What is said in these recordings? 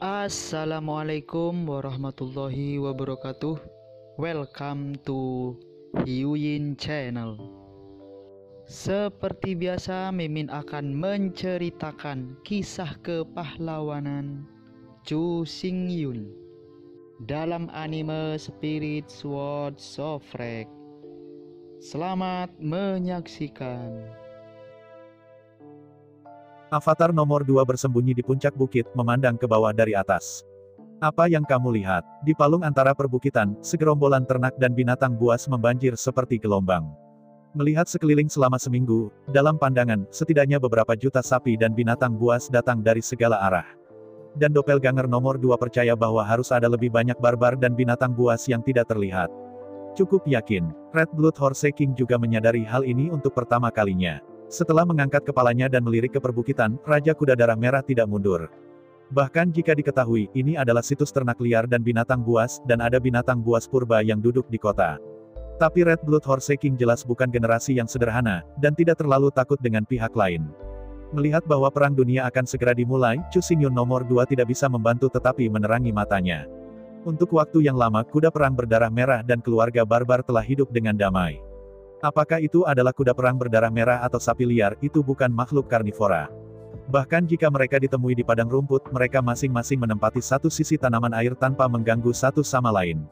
Assalamualaikum warahmatullahi wabarakatuh. Welcome to Hyuyin Channel. Seperti biasa, Mimin akan menceritakan kisah kepahlawanan Chu Xingyun dalam anime Spirit Sword Shofrek. Selamat menyaksikan. Avatar nomor 2 bersembunyi di puncak bukit, memandang ke bawah dari atas. Apa yang kamu lihat? Di palung antara perbukitan, segerombolan ternak dan binatang buas membanjir seperti gelombang. Melihat sekeliling selama seminggu, dalam pandangan, setidaknya beberapa juta sapi dan binatang buas datang dari segala arah. Dan doppelganger nomor 2 percaya bahwa harus ada lebih banyak barbar dan binatang buas yang tidak terlihat. Cukup yakin, Red Blood Horse King juga menyadari hal ini untuk pertama kalinya. Setelah mengangkat kepalanya dan melirik ke perbukitan, Raja Kuda Darah Merah tidak mundur. Bahkan jika diketahui, ini adalah situs ternak liar dan binatang buas, dan ada binatang buas purba yang duduk di kota. Tapi Red Blood Horse King jelas bukan generasi yang sederhana, dan tidak terlalu takut dengan pihak lain. Melihat bahwa perang dunia akan segera dimulai, Chu Xingyun nomor 2 tidak bisa membantu tetapi menerangi matanya. Untuk waktu yang lama, kuda perang berdarah merah dan keluarga barbar telah hidup dengan damai. Apakah itu adalah kuda perang berdarah merah atau sapi liar, itu bukan makhluk karnivora. Bahkan jika mereka ditemui di padang rumput, mereka masing-masing menempati satu sisi tanaman air tanpa mengganggu satu sama lain.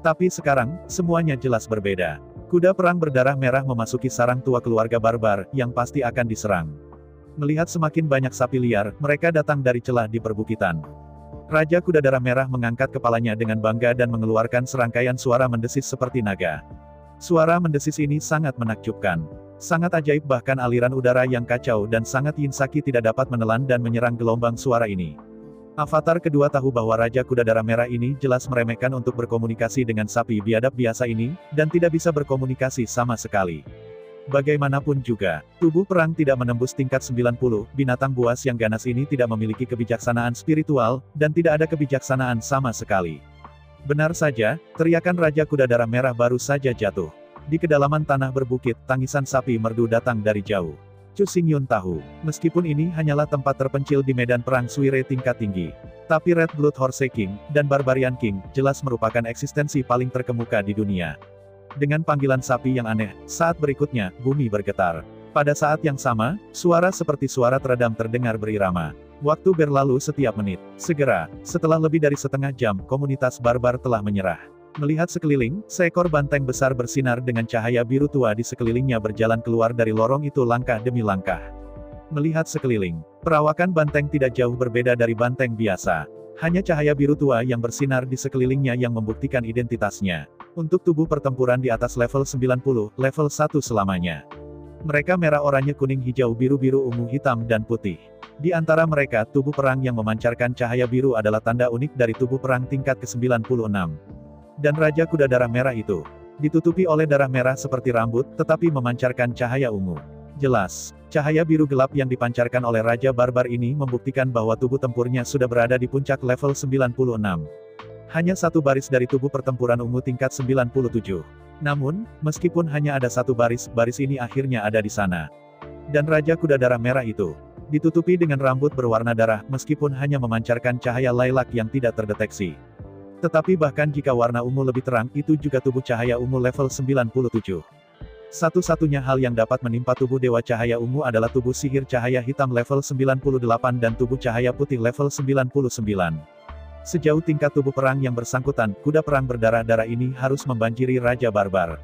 Tapi sekarang, semuanya jelas berbeda. Kuda perang berdarah merah memasuki sarang tua keluarga barbar, yang pasti akan diserang. Melihat semakin banyak sapi liar, mereka datang dari celah di perbukitan. Raja Kuda Darah Merah mengangkat kepalanya dengan bangga dan mengeluarkan serangkaian suara mendesis seperti naga. Suara mendesis ini sangat menakjubkan. Sangat ajaib, bahkan aliran udara yang kacau dan sangat Yinsaki tidak dapat menelan dan menyerang gelombang suara ini. Avatar kedua tahu bahwa Raja Kuda Darah Merah ini jelas meremehkan untuk berkomunikasi dengan sapi biadab biasa ini, dan tidak bisa berkomunikasi sama sekali. Bagaimanapun juga, tubuh perang tidak menembus tingkat 90, binatang buas yang ganas ini tidak memiliki kebijaksanaan spiritual, dan tidak ada kebijaksanaan sama sekali. Benar saja, teriakan Raja Kuda Darah Merah baru saja jatuh. Di kedalaman tanah berbukit, tangisan sapi merdu datang dari jauh. Chu Xingyun tahu, meskipun ini hanyalah tempat terpencil di medan perang Suire tingkat tinggi. Tapi Red Blood Horse King, dan Barbarian King, jelas merupakan eksistensi paling terkemuka di dunia. Dengan panggilan sapi yang aneh, saat berikutnya, bumi bergetar. Pada saat yang sama, suara seperti suara teredam terdengar berirama. Waktu berlalu setiap menit. Segera, setelah lebih dari setengah jam, komunitas barbar telah menyerah. Melihat sekeliling, seekor banteng besar bersinar dengan cahaya biru tua di sekelilingnya berjalan keluar dari lorong itu langkah demi langkah. Melihat sekeliling, perawakan banteng tidak jauh berbeda dari banteng biasa. Hanya cahaya biru tua yang bersinar di sekelilingnya yang membuktikan identitasnya. Untuk tubuh pertempuran di atas level 90, level 1 selamanya. Mereka merah, oranye, kuning, hijau, biru-biru, ungu, hitam, dan putih. Di antara mereka, tubuh perang yang memancarkan cahaya biru adalah tanda unik dari tubuh perang tingkat ke-96. Dan Raja Kuda Darah Merah itu ditutupi oleh darah merah seperti rambut, tetapi memancarkan cahaya ungu. Jelas, cahaya biru gelap yang dipancarkan oleh Raja Barbar ini membuktikan bahwa tubuh tempurnya sudah berada di puncak level 96. Hanya satu baris dari tubuh pertempuran ungu tingkat 97. Namun, meskipun hanya ada satu baris, baris ini akhirnya ada di sana. Dan Raja Kuda Darah Merah itu ditutupi dengan rambut berwarna darah, meskipun hanya memancarkan cahaya lilac yang tidak terdeteksi. Tetapi bahkan jika warna ungu lebih terang, itu juga tubuh cahaya ungu level 97. Satu-satunya hal yang dapat menimpa tubuh Dewa Cahaya Ungu adalah tubuh sihir cahaya hitam level 98 dan tubuh cahaya putih level 99. Sejauh tingkat tubuh perang yang bersangkutan, kuda perang berdarah-darah ini harus membanjiri Raja Barbar.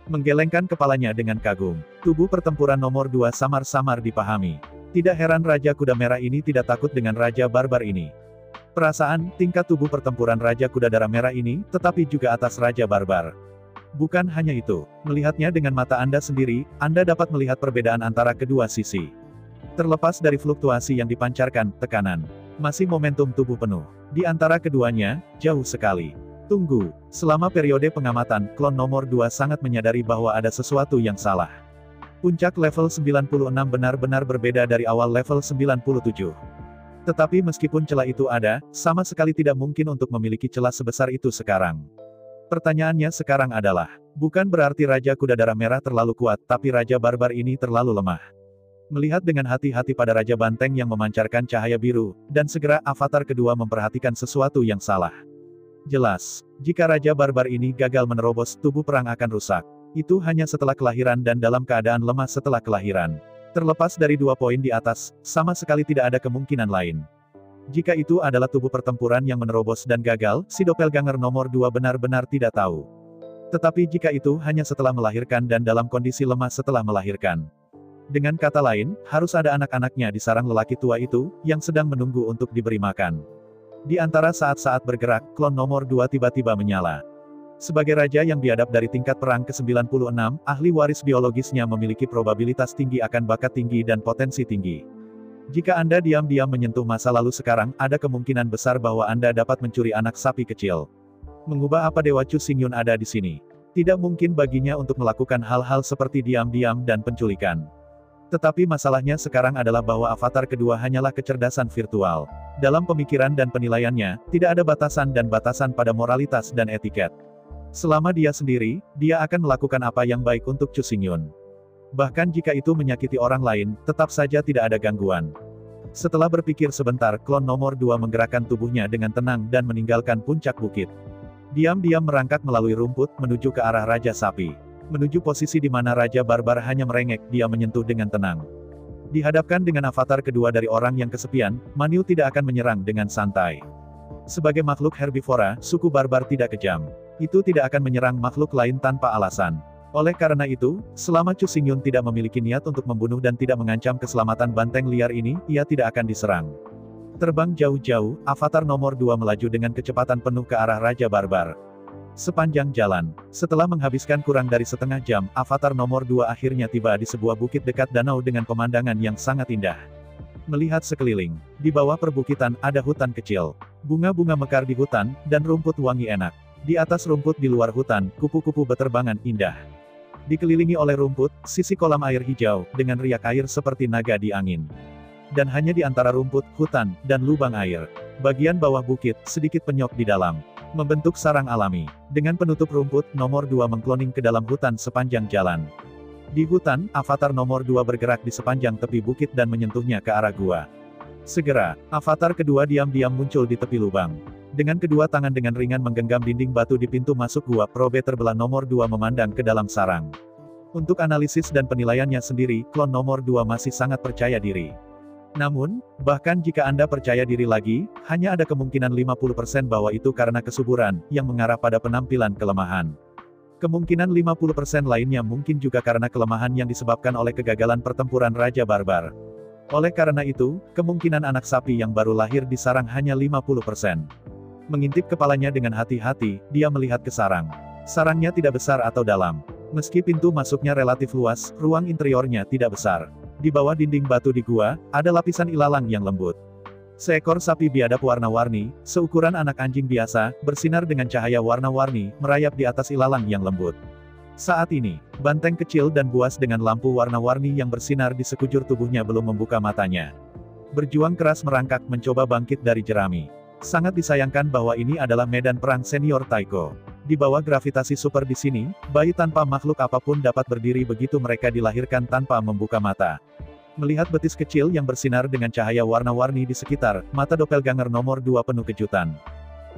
Menggelengkan kepalanya dengan kagum, tubuh pertempuran nomor 2 samar-samar dipahami. Tidak heran Raja Kuda Merah ini tidak takut dengan Raja Barbar ini. Perasaan, tingkat tubuh pertempuran Raja Kuda Darah Merah ini, tetapi juga atas Raja Barbar. Bukan hanya itu, melihatnya dengan mata Anda sendiri, Anda dapat melihat perbedaan antara kedua sisi. Terlepas dari fluktuasi yang dipancarkan, tekanan, masih momentum tubuh penuh. Di antara keduanya, jauh sekali. Tunggu, selama periode pengamatan, klon nomor 2 sangat menyadari bahwa ada sesuatu yang salah. Puncak level 96 benar-benar berbeda dari awal level 97. Tetapi meskipun celah itu ada, sama sekali tidak mungkin untuk memiliki celah sebesar itu sekarang. Pertanyaannya sekarang adalah, bukan berarti Raja Kuda Darah Merah terlalu kuat, tapi Raja Barbar ini terlalu lemah. Melihat dengan hati-hati pada Raja Banteng yang memancarkan cahaya biru, dan segera avatar kedua memperhatikan sesuatu yang salah. Jelas, jika Raja Barbar ini gagal menerobos, tubuh perang akan rusak. Itu hanya setelah kelahiran dan dalam keadaan lemah setelah kelahiran. Terlepas dari 2 poin di atas, sama sekali tidak ada kemungkinan lain. Jika itu adalah tubuh pertempuran yang menerobos dan gagal, si doppelganger nomor 2 benar-benar tidak tahu. Tetapi jika itu hanya setelah melahirkan dan dalam kondisi lemah setelah melahirkan. Dengan kata lain, harus ada anak-anaknya di sarang lelaki tua itu, yang sedang menunggu untuk diberi makan. Di antara saat-saat bergerak, klon nomor 2 tiba-tiba menyala. Sebagai raja yang biadab dari tingkat perang ke-96, ahli waris biologisnya memiliki probabilitas tinggi akan bakat tinggi dan potensi tinggi. Jika Anda diam-diam menyentuh masa lalu sekarang, ada kemungkinan besar bahwa Anda dapat mencuri anak sapi kecil. Mengubah apa Dewa Chu Xingyun ada di sini? Tidak mungkin baginya untuk melakukan hal-hal seperti diam-diam dan penculikan. Tetapi masalahnya sekarang adalah bahwa avatar kedua hanyalah kecerdasan virtual. Dalam pemikiran dan penilaiannya, tidak ada batasan dan batasan pada moralitas dan etiket. Selama dia sendiri, dia akan melakukan apa yang baik untuk Chu Xingyun. Bahkan jika itu menyakiti orang lain, tetap saja tidak ada gangguan. Setelah berpikir sebentar, klon nomor 2 menggerakkan tubuhnya dengan tenang dan meninggalkan puncak bukit. Diam-diam merangkak melalui rumput, menuju ke arah Raja Sapi. Menuju posisi di mana Raja Barbar hanya merengek, dia menyentuh dengan tenang. Dihadapkan dengan avatar kedua dari orang yang kesepian, Manyu tidak akan menyerang dengan santai. Sebagai makhluk herbivora, suku Barbar tidak kejam. Itu tidak akan menyerang makhluk lain tanpa alasan. Oleh karena itu, selama Chu Xingyun tidak memiliki niat untuk membunuh dan tidak mengancam keselamatan banteng liar ini, ia tidak akan diserang. Terbang jauh-jauh, avatar nomor 2 melaju dengan kecepatan penuh ke arah Raja Barbar. Sepanjang jalan, setelah menghabiskan kurang dari setengah jam, avatar nomor 2 akhirnya tiba di sebuah bukit dekat danau dengan pemandangan yang sangat indah. Melihat sekeliling, di bawah perbukitan ada hutan kecil. Bunga-bunga mekar di hutan, dan rumput wangi enak. Di atas rumput di luar hutan, kupu-kupu beterbangan indah. Dikelilingi oleh rumput, sisi kolam air hijau, dengan riak air seperti naga di angin. Dan hanya di antara rumput, hutan, dan lubang air. Bagian bawah bukit, sedikit penyok di dalam. Membentuk sarang alami. Dengan penutup rumput, nomor 2 mengkloning ke dalam hutan sepanjang jalan. Di hutan, avatar nomor 2 bergerak di sepanjang tepi bukit dan menyentuhnya ke arah gua. Segera, avatar kedua diam-diam muncul di tepi lubang. Dengan kedua tangan dengan ringan menggenggam dinding batu di pintu masuk gua, probe terbelah nomor 2 memandang ke dalam sarang. Untuk analisis dan penilaiannya sendiri, klon nomor 2 masih sangat percaya diri. Namun, bahkan jika Anda percaya diri lagi, hanya ada kemungkinan 50% bahwa itu karena kesuburan, yang mengarah pada penampilan kelemahan. Kemungkinan 50% lainnya mungkin juga karena kelemahan yang disebabkan oleh kegagalan pertempuran Raja Barbar. Oleh karena itu, kemungkinan anak sapi yang baru lahir di sarang hanya 50%. Mengintip kepalanya dengan hati-hati, dia melihat ke sarang. Sarangnya tidak besar atau dalam. Meski pintu masuknya relatif luas, ruang interiornya tidak besar. Di bawah dinding batu di gua, ada lapisan ilalang yang lembut. Seekor sapi biadab warna-warni, seukuran anak anjing biasa, bersinar dengan cahaya warna-warni, merayap di atas ilalang yang lembut. Saat ini, banteng kecil dan buas dengan lampu warna-warni yang bersinar di sekujur tubuhnya belum membuka matanya. Berjuang keras merangkak mencoba bangkit dari jerami. Sangat disayangkan bahwa ini adalah medan perang senior Taiko. Di bawah gravitasi super di sini, bayi tanpa makhluk apapun dapat berdiri begitu mereka dilahirkan tanpa membuka mata. Melihat betis kecil yang bersinar dengan cahaya warna-warni di sekitar, mata doppelganger nomor 2 penuh kejutan.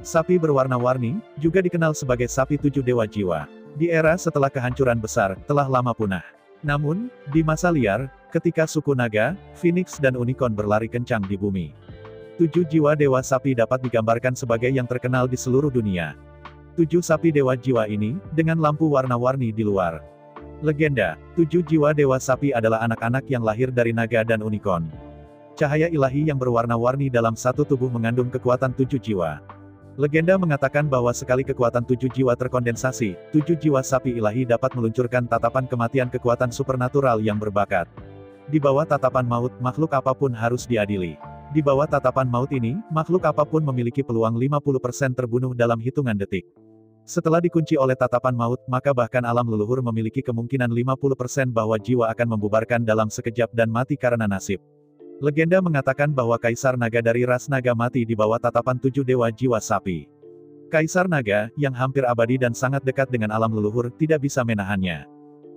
Sapi berwarna-warni, juga dikenal sebagai sapi 7 dewa jiwa. Di era setelah kehancuran besar, telah lama punah. Namun, di masa liar, ketika suku naga, phoenix dan unicorn berlari kencang di bumi. 7 jiwa dewa sapi dapat digambarkan sebagai yang terkenal di seluruh dunia. 7 sapi dewa jiwa ini, dengan lampu warna-warni di luar. Legenda, 7 jiwa dewa sapi adalah anak-anak yang lahir dari naga dan unicorn. Cahaya ilahi yang berwarna-warni dalam satu tubuh mengandung kekuatan 7 jiwa. Legenda mengatakan bahwa sekali kekuatan 7 jiwa terkondensasi, 7 jiwa sapi ilahi dapat meluncurkan tatapan kematian kekuatan supernatural yang berbakat. Di bawah tatapan maut, makhluk apapun harus diadili. Di bawah tatapan maut ini, makhluk apapun memiliki peluang 50% terbunuh dalam hitungan detik. Setelah dikunci oleh tatapan maut, maka bahkan alam leluhur memiliki kemungkinan 50% bahwa jiwa akan membubarkan dalam sekejap dan mati karena nasib. Legenda mengatakan bahwa Kaisar Naga dari ras naga mati di bawah tatapan 7 dewa jiwa sapi. Kaisar Naga, yang hampir abadi dan sangat dekat dengan alam leluhur, tidak bisa menahannya.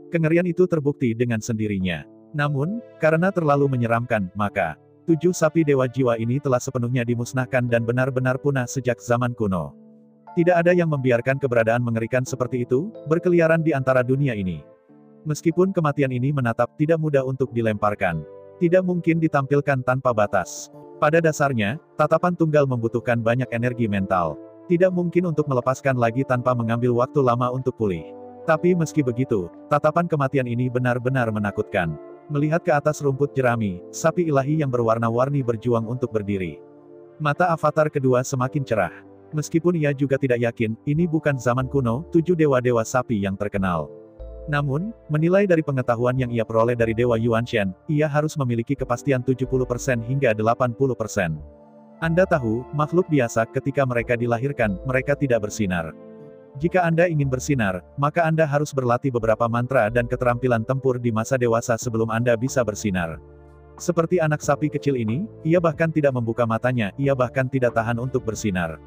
Kengerian itu terbukti dengan sendirinya. Namun, karena terlalu menyeramkan, maka 7 sapi dewa jiwa ini telah sepenuhnya dimusnahkan dan benar-benar punah sejak zaman kuno. Tidak ada yang membiarkan keberadaan mengerikan seperti itu berkeliaran di antara dunia ini. Meskipun kematian ini menatap, tidak mudah untuk dilemparkan. Tidak mungkin ditampilkan tanpa batas. Pada dasarnya, tatapan tunggal membutuhkan banyak energi mental. Tidak mungkin untuk melepaskan lagi tanpa mengambil waktu lama untuk pulih. Tapi meski begitu, tatapan kematian ini benar-benar menakutkan. Melihat ke atas rumput jerami, sapi ilahi yang berwarna-warni berjuang untuk berdiri. Mata avatar kedua semakin cerah. Meskipun ia juga tidak yakin, ini bukan zaman kuno, 7 dewa-dewa sapi yang terkenal. Namun, menilai dari pengetahuan yang ia peroleh dari Dewa Yuanshan, ia harus memiliki kepastian 70% hingga 80%. Anda tahu, makhluk biasa ketika mereka dilahirkan, mereka tidak bersinar. Jika Anda ingin bersinar, maka Anda harus berlatih beberapa mantra dan keterampilan tempur di masa dewasa sebelum Anda bisa bersinar. Seperti anak sapi kecil ini, ia bahkan tidak membuka matanya, ia bahkan tidak tahan untuk bersinar.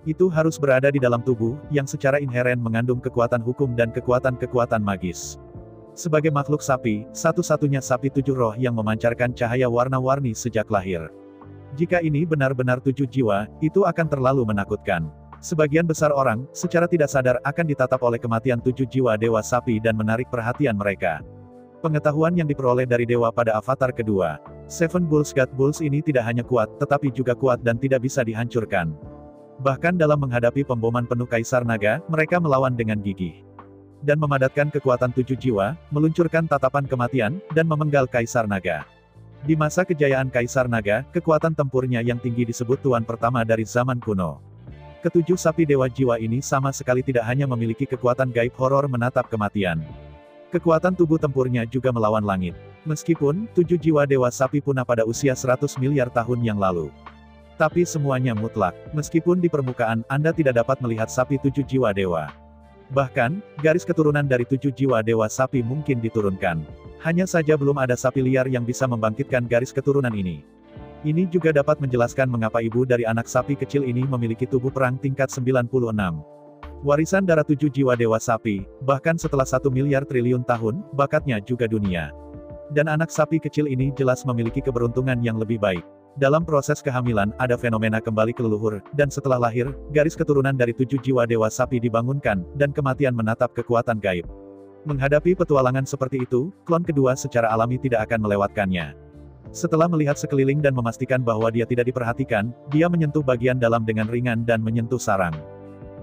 Itu harus berada di dalam tubuh, yang secara inheren mengandung kekuatan hukum dan kekuatan-kekuatan magis. Sebagai makhluk sapi, satu-satunya sapi 7 roh yang memancarkan cahaya warna-warni sejak lahir. Jika ini benar-benar 7 jiwa, itu akan terlalu menakutkan. Sebagian besar orang, secara tidak sadar akan ditatap oleh kematian 7 jiwa dewa sapi dan menarik perhatian mereka. Pengetahuan yang diperoleh dari dewa pada avatar kedua, Seven Bulls God Bulls ini tidak hanya kuat, tetapi juga kuat dan tidak bisa dihancurkan. Bahkan dalam menghadapi pemboman penuh Kaisar Naga, mereka melawan dengan gigih. Dan memadatkan kekuatan 7 jiwa, meluncurkan tatapan kematian, dan memenggal Kaisar Naga. Di masa kejayaan Kaisar Naga, kekuatan tempurnya yang tinggi disebut Tuan Pertama dari zaman kuno. Ketujuh sapi dewa jiwa ini sama sekali tidak hanya memiliki kekuatan gaib horor menatap kematian. Kekuatan tubuh tempurnya juga melawan langit. Meskipun, 7 jiwa dewa sapi punah pada usia 100 miliar tahun yang lalu. Tapi semuanya mutlak. Meskipun di permukaan, Anda tidak dapat melihat sapi 7 jiwa dewa. Bahkan, garis keturunan dari 7 jiwa dewa sapi mungkin diturunkan. Hanya saja belum ada sapi liar yang bisa membangkitkan garis keturunan ini. Ini juga dapat menjelaskan mengapa ibu dari anak sapi kecil ini memiliki tubuh perang tingkat 96. Warisan darah 7 jiwa dewa sapi, bahkan setelah 1 miliar triliun tahun, bakatnya juga dunia. Dan anak sapi kecil ini jelas memiliki keberuntungan yang lebih baik. Dalam proses kehamilan, ada fenomena kembali ke leluhur, dan setelah lahir, garis keturunan dari 7 jiwa dewa sapi dibangunkan, dan kematian menatap kekuatan gaib. Menghadapi petualangan seperti itu, klon kedua secara alami tidak akan melewatkannya. Setelah melihat sekeliling dan memastikan bahwa dia tidak diperhatikan, dia menyentuh bagian dalam dengan ringan dan menyentuh sarang.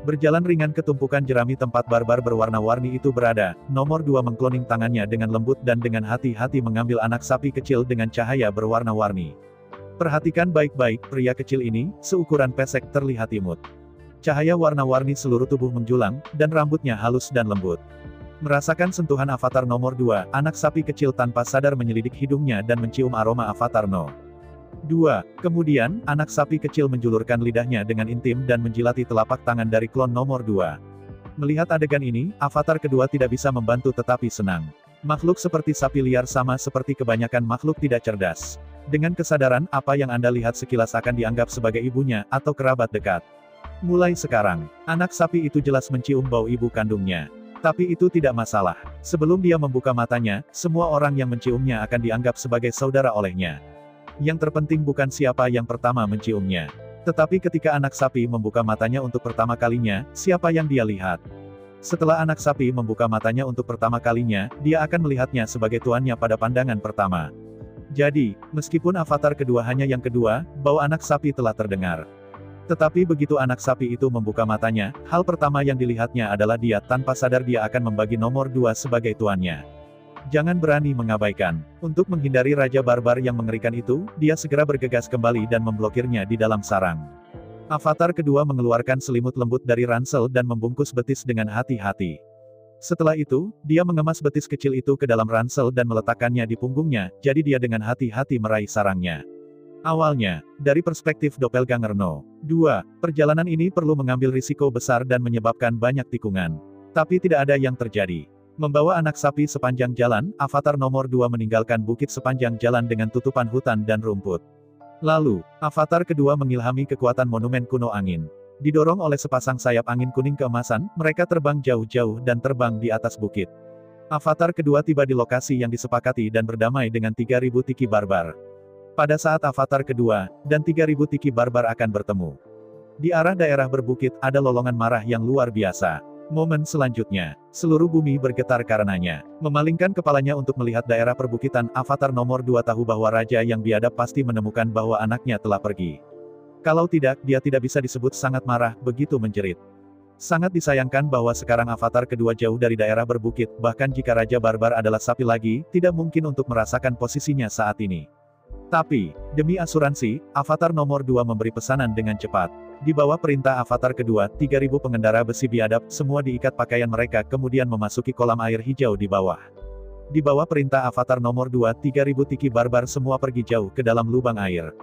Berjalan ringan ke tumpukan jerami tempat barbar berwarna-warni itu berada, nomor 2 mengkloning tangannya dengan lembut dan dengan hati-hati mengambil anak sapi kecil dengan cahaya berwarna-warni. Perhatikan baik-baik, pria kecil ini, seukuran pesek terlihat imut. Cahaya warna-warni seluruh tubuh menjulang, dan rambutnya halus dan lembut. Merasakan sentuhan avatar nomor 2, anak sapi kecil tanpa sadar menyelidik hidungnya dan mencium aroma avatar No. 2. Kemudian, anak sapi kecil menjulurkan lidahnya dengan intim dan menjilati telapak tangan dari klon nomor 2. Melihat adegan ini, avatar kedua tidak bisa membantu tetapi senang. Makhluk seperti sapi liar sama seperti kebanyakan makhluk tidak cerdas. Dengan kesadaran, apa yang Anda lihat sekilas akan dianggap sebagai ibunya, atau kerabat dekat. Mulai sekarang, anak sapi itu jelas mencium bau ibu kandungnya. Tapi itu tidak masalah. Sebelum dia membuka matanya, semua orang yang menciumnya akan dianggap sebagai saudara olehnya. Yang terpenting bukan siapa yang pertama menciumnya. Tetapi ketika anak sapi membuka matanya untuk pertama kalinya, siapa yang dia lihat? Setelah anak sapi membuka matanya untuk pertama kalinya, dia akan melihatnya sebagai tuannya pada pandangan pertama. Jadi, meskipun avatar kedua hanya yang kedua, bau anak sapi telah terdengar. Tetapi begitu anak sapi itu membuka matanya, hal pertama yang dilihatnya adalah dia, tanpa sadar dia akan membagi nomor 2 sebagai tuannya. Jangan berani mengabaikan. Untuk menghindari raja barbar yang mengerikan itu, dia segera bergegas kembali dan memblokirnya di dalam sarang. Avatar kedua mengeluarkan selimut lembut dari ransel dan membungkus betis dengan hati-hati. Setelah itu, dia mengemas betis kecil itu ke dalam ransel dan meletakkannya di punggungnya, jadi dia dengan hati-hati meraih sarangnya. Awalnya, dari perspektif doppelganger No. 2, perjalanan ini perlu mengambil risiko besar dan menyebabkan banyak tikungan. Tapi tidak ada yang terjadi. Membawa anak sapi sepanjang jalan, avatar nomor 2 meninggalkan bukit sepanjang jalan dengan tutupan hutan dan rumput. Lalu, avatar kedua mengilhami kekuatan monumen kuno angin. Didorong oleh sepasang sayap angin kuning keemasan, mereka terbang jauh-jauh dan terbang di atas bukit. Avatar kedua tiba di lokasi yang disepakati dan berdamai dengan 3.000 tiki barbar. Pada saat avatar kedua, dan 3.000 tiki barbar akan bertemu. Di arah daerah berbukit, ada lolongan marah yang luar biasa. Momen selanjutnya, seluruh bumi bergetar karenanya. Memalingkan kepalanya untuk melihat daerah perbukitan, avatar nomor 2 tahu bahwa raja yang biadab pasti menemukan bahwa anaknya telah pergi. Kalau tidak, dia tidak bisa disebut sangat marah, begitu menjerit. Sangat disayangkan bahwa sekarang avatar kedua jauh dari daerah berbukit, bahkan jika Raja Barbar adalah sapi lagi, tidak mungkin untuk merasakan posisinya saat ini. Tapi, demi asuransi, avatar nomor 2 memberi pesanan dengan cepat. Di bawah perintah avatar kedua, 3.000 pengendara besi biadab, semua diikat pakaian mereka kemudian memasuki kolam air hijau di bawah. Di bawah perintah avatar nomor 2, 3.000 tiki barbar semua pergi jauh ke dalam lubang air.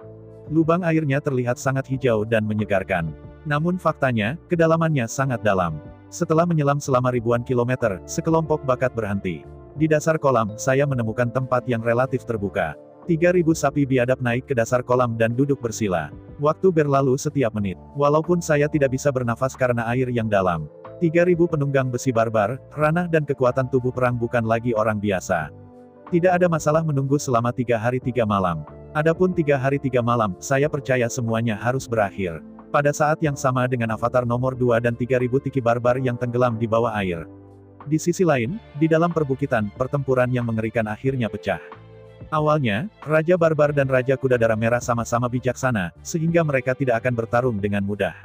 Lubang airnya terlihat sangat hijau dan menyegarkan. Namun faktanya, kedalamannya sangat dalam. Setelah menyelam selama ribuan kilometer, sekelompok bakat berhenti. Di dasar kolam, saya menemukan tempat yang relatif terbuka. 3.000 sapi biadab naik ke dasar kolam dan duduk bersila. Waktu berlalu setiap menit. Walaupun saya tidak bisa bernafas karena air yang dalam. 3.000 penunggang besi barbar, ranah dan kekuatan tubuh perang bukan lagi orang biasa. Tidak ada masalah menunggu selama 3 hari 3 malam. Adapun 3 hari 3 malam, saya percaya semuanya harus berakhir. Pada saat yang sama dengan avatar nomor 2 dan 3.000 tiki barbar yang tenggelam di bawah air. Di sisi lain, di dalam perbukitan, pertempuran yang mengerikan akhirnya pecah. Awalnya, Raja Barbar dan Raja Kuda Darah Merah sama-sama bijaksana, sehingga mereka tidak akan bertarung dengan mudah.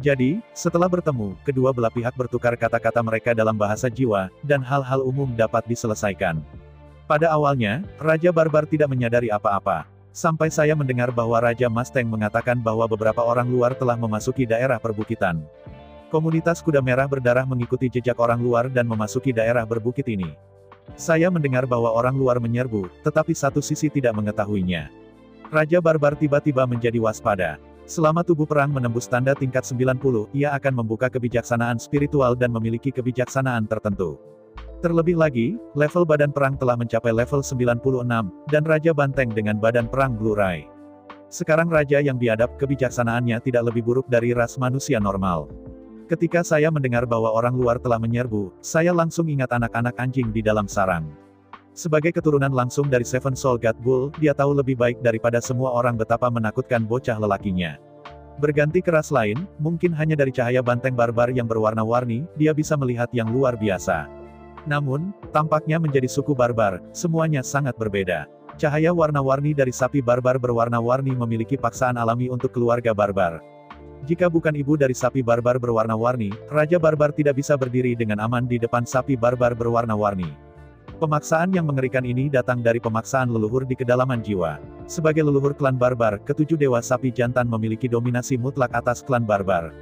Jadi, setelah bertemu, kedua belah pihak bertukar kata-kata mereka dalam bahasa jiwa, dan hal-hal umum dapat diselesaikan. Pada awalnya, Raja Barbar tidak menyadari apa-apa. Sampai saya mendengar bahwa Raja Mustang mengatakan bahwa beberapa orang luar telah memasuki daerah perbukitan. Komunitas kuda merah berdarah mengikuti jejak orang luar dan memasuki daerah berbukit ini. Saya mendengar bahwa orang luar menyerbu, tetapi satu sisi tidak mengetahuinya. Raja Barbar tiba-tiba menjadi waspada. Selama tubuh perang menembus tanda tingkat 90, ia akan membuka kebijaksanaan spiritual dan memiliki kebijaksanaan tertentu. Terlebih lagi, level badan perang telah mencapai level 96, dan Raja Banteng dengan badan perang Blu-ray. Sekarang Raja yang biadab, kebijaksanaannya tidak lebih buruk dari ras manusia normal. Ketika saya mendengar bahwa orang luar telah menyerbu, saya langsung ingat anak-anak anjing di dalam sarang. Sebagai keturunan langsung dari Seven Soul God Bull, dia tahu lebih baik daripada semua orang betapa menakutkan bocah lelakinya. Berganti ke ras lain, mungkin hanya dari cahaya banteng barbar yang berwarna-warni, dia bisa melihat yang luar biasa. Namun, tampaknya menjadi suku barbar, semuanya sangat berbeda. Cahaya warna-warni dari sapi barbar berwarna-warni memiliki paksaan alami untuk keluarga barbar. Jika bukan ibu dari sapi barbar berwarna-warni, Raja Barbar tidak bisa berdiri dengan aman di depan sapi barbar berwarna-warni. Pemaksaan yang mengerikan ini datang dari pemaksaan leluhur di kedalaman jiwa. Sebagai leluhur klan barbar, ketujuh dewa sapi jantan memiliki dominasi mutlak atas klan barbar.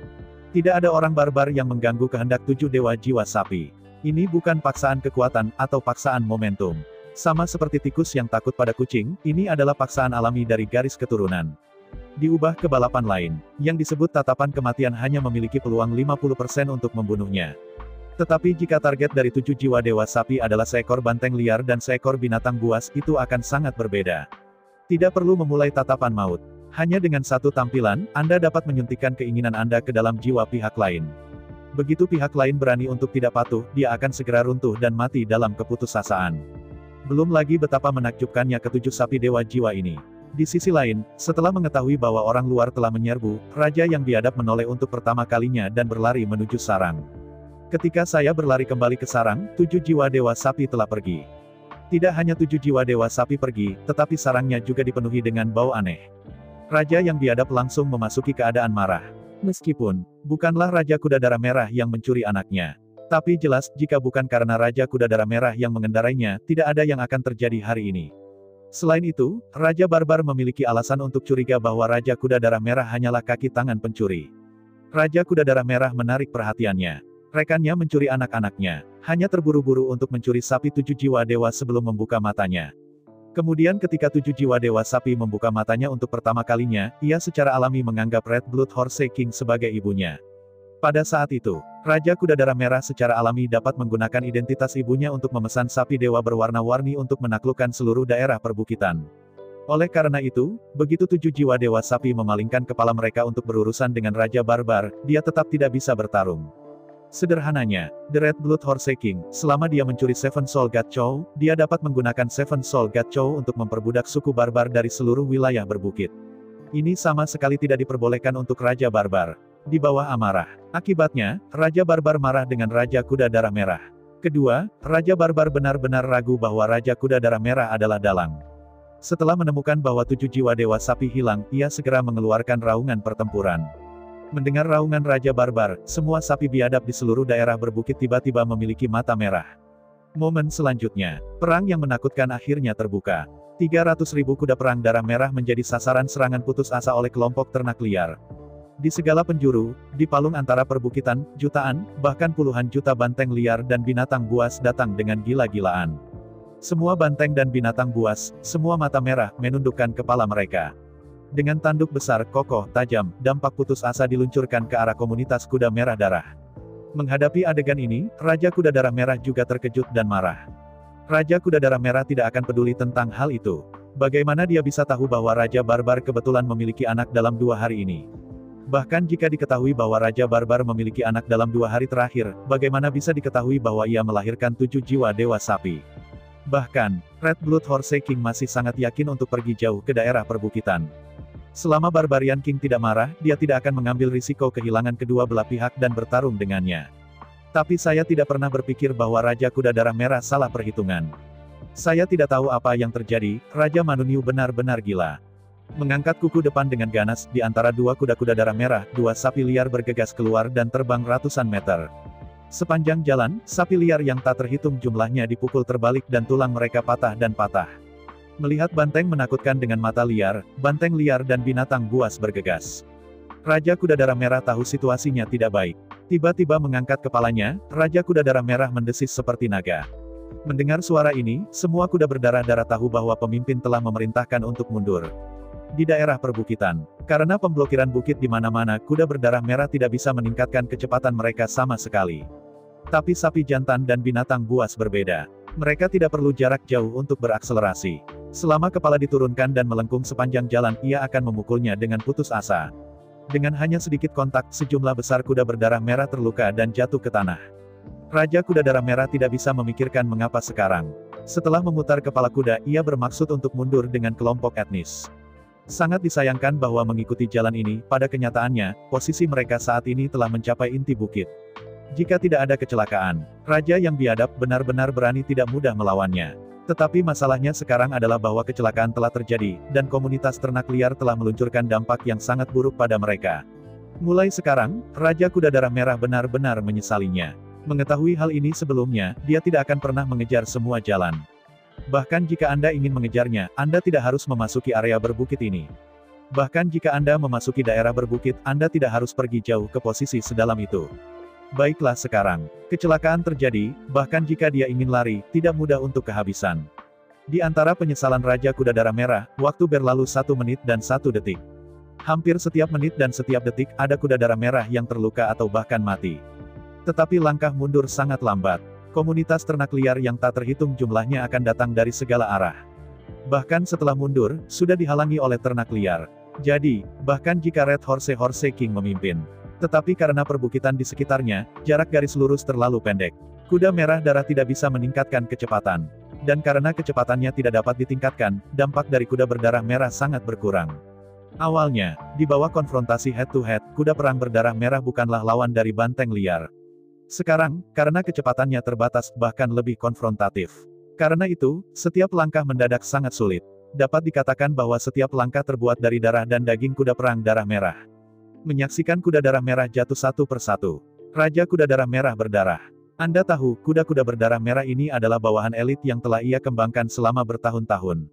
Tidak ada orang barbar yang mengganggu kehendak tujuh dewa jiwa sapi. Ini bukan paksaan kekuatan, atau paksaan momentum. Sama seperti tikus yang takut pada kucing, ini adalah paksaan alami dari garis keturunan. Diubah ke balapan lain, yang disebut tatapan kematian hanya memiliki peluang 50% untuk membunuhnya. Tetapi jika target dari 7 jiwa dewa sapi adalah seekor banteng liar dan seekor binatang buas, itu akan sangat berbeda. Tidak perlu memulai tatapan maut. Hanya dengan satu tampilan, Anda dapat menyuntikkan keinginan Anda ke dalam jiwa pihak lain. Begitu pihak lain berani untuk tidak patuh, dia akan segera runtuh dan mati dalam keputusasaan. Belum lagi betapa menakjubkannya ketujuh sapi dewa jiwa ini. Di sisi lain, setelah mengetahui bahwa orang luar telah menyerbu, Raja yang biadab menoleh untuk pertama kalinya dan berlari menuju sarang. Ketika saya berlari kembali ke sarang, 7 jiwa dewa sapi telah pergi. Tidak hanya 7 jiwa dewa sapi pergi, tetapi sarangnya juga dipenuhi dengan bau aneh. Raja yang biadab langsung memasuki keadaan marah. Meskipun, bukanlah Raja Kuda Darah Merah yang mencuri anaknya. Tapi jelas, jika bukan karena Raja Kuda Darah Merah yang mengendarainya, tidak ada yang akan terjadi hari ini. Selain itu, Raja Barbar memiliki alasan untuk curiga bahwa Raja Kuda Darah Merah hanyalah kaki tangan pencuri. Raja Kuda Darah Merah menarik perhatiannya. Rekannya mencuri anak-anaknya, hanya terburu-buru untuk mencuri sapi 7 jiwa dewa sebelum membuka matanya. Kemudian ketika 7 jiwa dewa sapi membuka matanya untuk pertama kalinya, ia secara alami menganggap Red Blood Horse King sebagai ibunya. Pada saat itu, Raja Kuda Darah Merah secara alami dapat menggunakan identitas ibunya untuk memesan sapi dewa berwarna-warni untuk menaklukkan seluruh daerah perbukitan. Oleh karena itu, begitu 7 jiwa dewa sapi memalingkan kepala mereka untuk berurusan dengan Raja Barbar, dia tetap tidak bisa bertarung. Sederhananya, The Red Blood Horse King, selama dia mencuri Seven Soul God Chow, dia dapat menggunakan Seven Soul God Chow untuk memperbudak suku barbar dari seluruh wilayah berbukit. Ini sama sekali tidak diperbolehkan untuk Raja Barbar. Di bawah amarah. Akibatnya, Raja Barbar marah dengan Raja Kuda Darah Merah. Kedua, Raja Barbar benar-benar ragu bahwa Raja Kuda Darah Merah adalah dalang. Setelah menemukan bahwa 7 jiwa Dewa Sapi hilang, ia segera mengeluarkan raungan pertempuran. Mendengar raungan Raja Barbar, semua sapi biadab di seluruh daerah berbukit tiba-tiba memiliki mata merah. Momen selanjutnya, perang yang menakutkan akhirnya terbuka. 300.000 kuda perang darah merah menjadi sasaran serangan putus asa oleh kelompok ternak liar. Di segala penjuru, di palung antara perbukitan, jutaan, bahkan puluhan juta banteng liar dan binatang buas datang dengan gila-gilaan. Semua banteng dan binatang buas, semua mata merah, menundukkan kepala mereka. Dengan tanduk besar, kokoh, tajam, dampak putus asa diluncurkan ke arah komunitas kuda merah darah. Menghadapi adegan ini, Raja Kuda Darah Merah juga terkejut dan marah. Raja Kuda Darah Merah tidak akan peduli tentang hal itu. Bagaimana dia bisa tahu bahwa Raja Barbar kebetulan memiliki anak dalam 2 hari ini? Bahkan jika diketahui bahwa Raja Barbar memiliki anak dalam 2 hari terakhir, bagaimana bisa diketahui bahwa ia melahirkan 7 jiwa Dewa Sapi? Bahkan, Red Blood Horse King masih sangat yakin untuk pergi jauh ke daerah perbukitan. Selama Barbarian King tidak marah, dia tidak akan mengambil risiko kehilangan kedua belah pihak dan bertarung dengannya. Tapi saya tidak pernah berpikir bahwa Raja Kuda Darah Merah salah perhitungan. Saya tidak tahu apa yang terjadi, Raja Manunyu benar-benar gila. Mengangkat kuku depan dengan ganas, di antara 2 kuda-kuda darah merah, 2 sapi liar bergegas keluar dan terbang ratusan meter. Sepanjang jalan, sapi liar yang tak terhitung jumlahnya dipukul terbalik dan tulang mereka patah dan patah. Melihat banteng menakutkan dengan mata liar, banteng liar dan binatang buas bergegas. Raja Kuda Darah Merah tahu situasinya tidak baik. Tiba-tiba mengangkat kepalanya, Raja Kuda Darah Merah mendesis seperti naga. Mendengar suara ini, semua kuda berdarah-darah tahu bahwa pemimpin telah memerintahkan untuk mundur. Di daerah perbukitan, karena pemblokiran bukit di mana-mana, kuda berdarah merah tidak bisa meningkatkan kecepatan mereka sama sekali. Tapi sapi jantan dan binatang buas berbeda. Mereka tidak perlu jarak jauh untuk berakselerasi. Selama kepala diturunkan dan melengkung sepanjang jalan, ia akan memukulnya dengan putus asa. Dengan hanya sedikit kontak, sejumlah besar kuda berdarah merah terluka dan jatuh ke tanah. Raja Kuda Darah Merah tidak bisa memikirkan mengapa sekarang. Setelah memutar kepala kuda, ia bermaksud untuk mundur dengan kelompok etnis. Sangat disayangkan bahwa mengikuti jalan ini, pada kenyataannya, posisi mereka saat ini telah mencapai inti bukit. Jika tidak ada kecelakaan, Raja yang biadab benar-benar berani tidak mudah melawannya. Tetapi masalahnya sekarang adalah bahwa kecelakaan telah terjadi, dan komunitas ternak liar telah meluncurkan dampak yang sangat buruk pada mereka. Mulai sekarang, Raja Kuda Darah Merah benar-benar menyesalinya. Mengetahui hal ini sebelumnya, dia tidak akan pernah mengejar semua jalan. Bahkan jika Anda ingin mengejarnya, Anda tidak harus memasuki area berbukit ini. Bahkan jika Anda memasuki daerah berbukit, Anda tidak harus pergi jauh ke posisi sedalam itu. Baiklah sekarang, kecelakaan terjadi, bahkan jika dia ingin lari, tidak mudah untuk kehabisan. Di antara penyesalan Raja Kuda Darah Merah, waktu berlalu 1 menit dan 1 detik. Hampir setiap menit dan setiap detik, ada kuda darah merah yang terluka atau bahkan mati. Tetapi langkah mundur sangat lambat. Komunitas ternak liar yang tak terhitung jumlahnya akan datang dari segala arah. Bahkan setelah mundur, sudah dihalangi oleh ternak liar. Jadi, bahkan jika Red Horse King memimpin. Tetapi karena perbukitan di sekitarnya, jarak garis lurus terlalu pendek. Kuda merah darah tidak bisa meningkatkan kecepatan. Dan karena kecepatannya tidak dapat ditingkatkan, dampak dari kuda berdarah merah sangat berkurang. Awalnya, di bawah konfrontasi head-to-head, kuda perang berdarah merah bukanlah lawan dari banteng liar. Sekarang, karena kecepatannya terbatas, bahkan lebih konfrontatif. Karena itu, setiap langkah mendadak sangat sulit. Dapat dikatakan bahwa setiap langkah terbuat dari darah dan daging kuda perang darah merah. Menyaksikan kuda darah merah jatuh satu persatu. Raja Kuda Darah Merah berdarah. Anda tahu, kuda-kuda berdarah merah ini adalah bawahan elit yang telah ia kembangkan selama bertahun-tahun.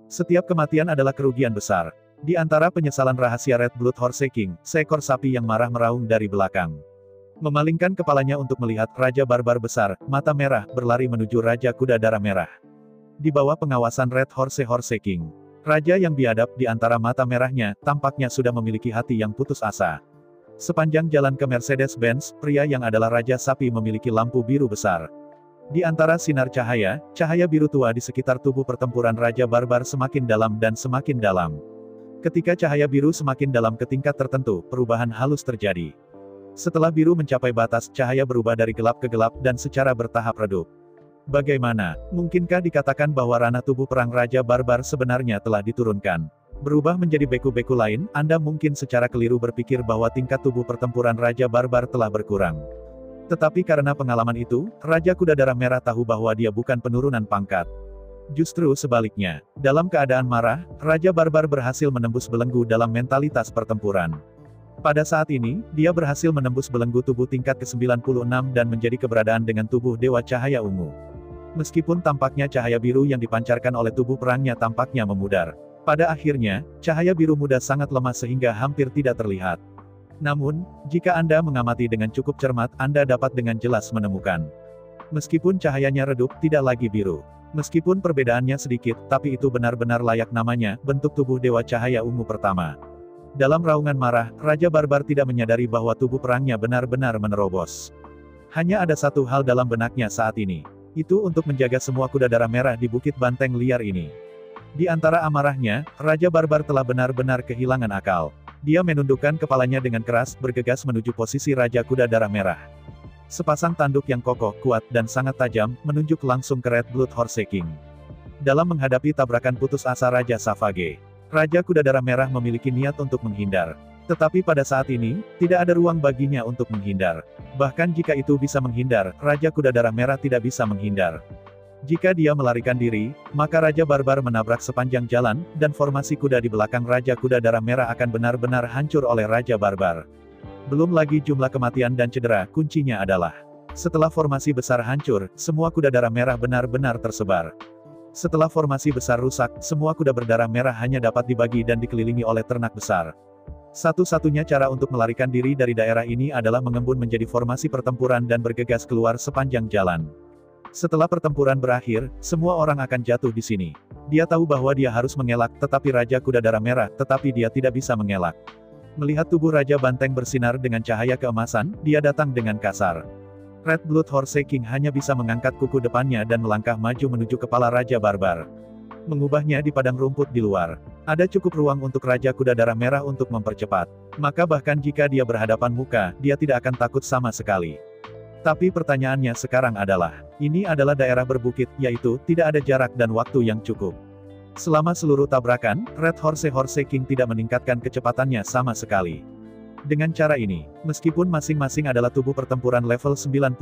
Setiap kematian adalah kerugian besar. Di antara penyesalan rahasia Red Blood Horse King, seekor sapi yang marah meraung dari belakang. Memalingkan kepalanya untuk melihat Raja Barbar besar, mata merah, berlari menuju Raja Kuda Darah Merah. Di bawah pengawasan Red Horse King. Raja yang biadab di antara mata merahnya, tampaknya sudah memiliki hati yang putus asa. Sepanjang jalan ke Mercedes-Benz, pria yang adalah Raja Sapi memiliki lampu biru besar. Di antara sinar cahaya biru tua di sekitar tubuh pertempuran Raja Barbar semakin dalam dan semakin dalam. Ketika cahaya biru semakin dalam ke tingkat tertentu, perubahan halus terjadi. Setelah biru mencapai batas, cahaya berubah dari gelap ke gelap dan secara bertahap redup. Bagaimana? Mungkinkah dikatakan bahwa ranah tubuh perang Raja Barbar sebenarnya telah diturunkan? Berubah menjadi beku-beku lain, Anda mungkin secara keliru berpikir bahwa tingkat tubuh pertempuran Raja Barbar telah berkurang. Tetapi karena pengalaman itu, Raja Kuda Darah Merah tahu bahwa dia bukan penurunan pangkat. Justru sebaliknya, dalam keadaan marah, Raja Barbar berhasil menembus belenggu dalam mentalitas pertempuran. Pada saat ini, dia berhasil menembus belenggu tubuh tingkat ke-96 dan menjadi keberadaan dengan tubuh Dewa Cahaya Ungu. Meskipun tampaknya cahaya biru yang dipancarkan oleh tubuh perangnya tampaknya memudar. Pada akhirnya, cahaya biru muda sangat lemah sehingga hampir tidak terlihat. Namun, jika Anda mengamati dengan cukup cermat, Anda dapat dengan jelas menemukan. Meskipun cahayanya redup, tidak lagi biru. Meskipun perbedaannya sedikit, tapi itu benar-benar layak namanya, bentuk tubuh Dewa Cahaya Ungu pertama. Dalam raungan marah, Raja Barbar tidak menyadari bahwa tubuh perangnya benar-benar menerobos. Hanya ada satu hal dalam benaknya saat ini. Itu untuk menjaga semua kuda darah merah di Bukit Banteng liar ini. Di antara amarahnya, Raja Barbar telah benar-benar kehilangan akal. Dia menundukkan kepalanya dengan keras, bergegas menuju posisi Raja Kuda Darah Merah. Sepasang tanduk yang kokoh, kuat, dan sangat tajam, menunjuk langsung ke Red Blood Horse King. Dalam menghadapi tabrakan putus asa Raja Savage, Raja Kuda Darah Merah memiliki niat untuk menghindar. Tetapi pada saat ini, tidak ada ruang baginya untuk menghindar. Bahkan jika itu bisa menghindar, Raja Kuda Darah Merah tidak bisa menghindar. Jika dia melarikan diri, maka Raja Barbar menabrak sepanjang jalan, dan formasi kuda di belakang Raja Kuda Darah Merah akan benar-benar hancur oleh Raja Barbar. Belum lagi jumlah kematian dan cedera, kuncinya adalah, setelah formasi besar hancur, semua kuda darah merah benar-benar tersebar. Setelah formasi besar rusak, semua kuda berdarah merah hanya dapat dibagi dan dikelilingi oleh ternak besar. Satu-satunya cara untuk melarikan diri dari daerah ini adalah mengembun menjadi formasi pertempuran dan bergegas keluar sepanjang jalan. Setelah pertempuran berakhir, semua orang akan jatuh di sini. Dia tahu bahwa dia harus mengelak, tetapi Raja Kuda Darah Merah, tetapi dia tidak bisa mengelak. Melihat tubuh Raja Banteng bersinar dengan cahaya keemasan, dia datang dengan kasar. Red Blood Horse King hanya bisa mengangkat kuku depannya dan melangkah maju menuju kepala Raja Barbar. Mengubahnya di padang rumput di luar. Ada cukup ruang untuk Raja Kuda Darah Merah untuk mempercepat. Maka bahkan jika dia berhadapan muka, dia tidak akan takut sama sekali. Tapi pertanyaannya sekarang adalah, ini adalah daerah berbukit, yaitu, tidak ada jarak dan waktu yang cukup. Selama seluruh tabrakan, Red Horse King tidak meningkatkan kecepatannya sama sekali. Dengan cara ini, meskipun masing-masing adalah tubuh pertempuran level 97,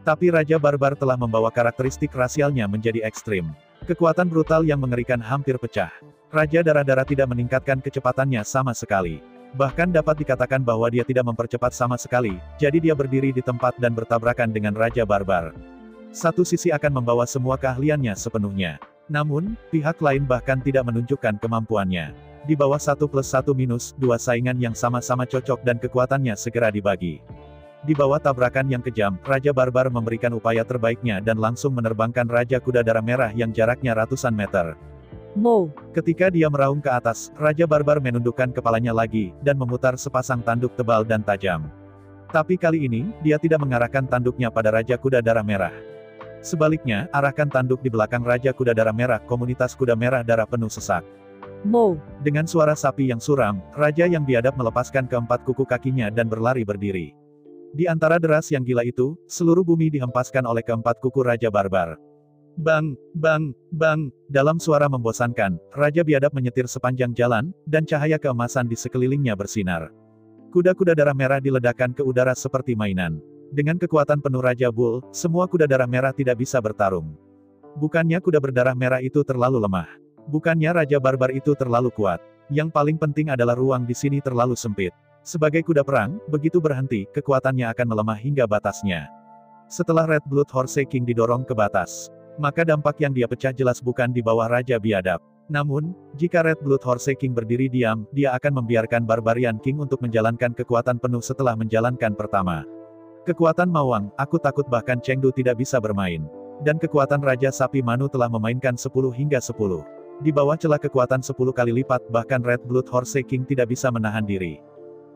tapi Raja Barbar telah membawa karakteristik rasialnya menjadi ekstrim. Kekuatan brutal yang mengerikan hampir pecah. Raja Darah-Darah tidak meningkatkan kecepatannya sama sekali. Bahkan dapat dikatakan bahwa dia tidak mempercepat sama sekali, jadi dia berdiri di tempat dan bertabrakan dengan Raja Barbar. Satu sisi akan membawa semua keahliannya sepenuhnya. Namun, pihak lain bahkan tidak menunjukkan kemampuannya. Di bawah 1+1-2 saingan yang sama-sama cocok dan kekuatannya segera dibagi. Di bawah tabrakan yang kejam, Raja Barbar memberikan upaya terbaiknya dan langsung menerbangkan Raja Kuda Darah Merah yang jaraknya ratusan meter. Mo. Ketika dia meraung ke atas, Raja Barbar menundukkan kepalanya lagi, dan memutar sepasang tanduk tebal dan tajam. Tapi kali ini, dia tidak mengarahkan tanduknya pada Raja Kuda Darah Merah. Sebaliknya, arahkan tanduk di belakang Raja Kuda Darah Merah, komunitas kuda merah darah penuh sesak. Mo. Dengan suara sapi yang suram, Raja yang biadab melepaskan keempat kuku kakinya dan berlari berdiri. Di antara deras yang gila itu, seluruh bumi dihempaskan oleh keempat kuku Raja Barbar. Bang, bang, bang, dalam suara membosankan, Raja biadab menyetir sepanjang jalan, dan cahaya keemasan di sekelilingnya bersinar. Kuda-kuda darah merah diledakkan ke udara seperti mainan. Dengan kekuatan penuh Raja Bull, semua kuda darah merah tidak bisa bertarung. Bukannya kuda berdarah merah itu terlalu lemah. Bukannya Raja Barbar itu terlalu kuat. Yang paling penting adalah ruang di sini terlalu sempit. Sebagai kuda perang, begitu berhenti, kekuatannya akan melemah hingga batasnya. Setelah Red Blood Horse King didorong ke batas, maka dampak yang dia pecah jelas bukan di bawah Raja Biadab. Namun, jika Red Blood Horse King berdiri diam, dia akan membiarkan Barbarian King untuk menjalankan kekuatan penuh setelah menjalankan pertama. Kekuatan Mawang, aku takut bahkan Chengdu tidak bisa bermain. Dan kekuatan Raja Sapi Manu telah memainkan 10 hingga 10. Di bawah celah kekuatan 10 kali lipat, bahkan Red Blood Horse King tidak bisa menahan diri.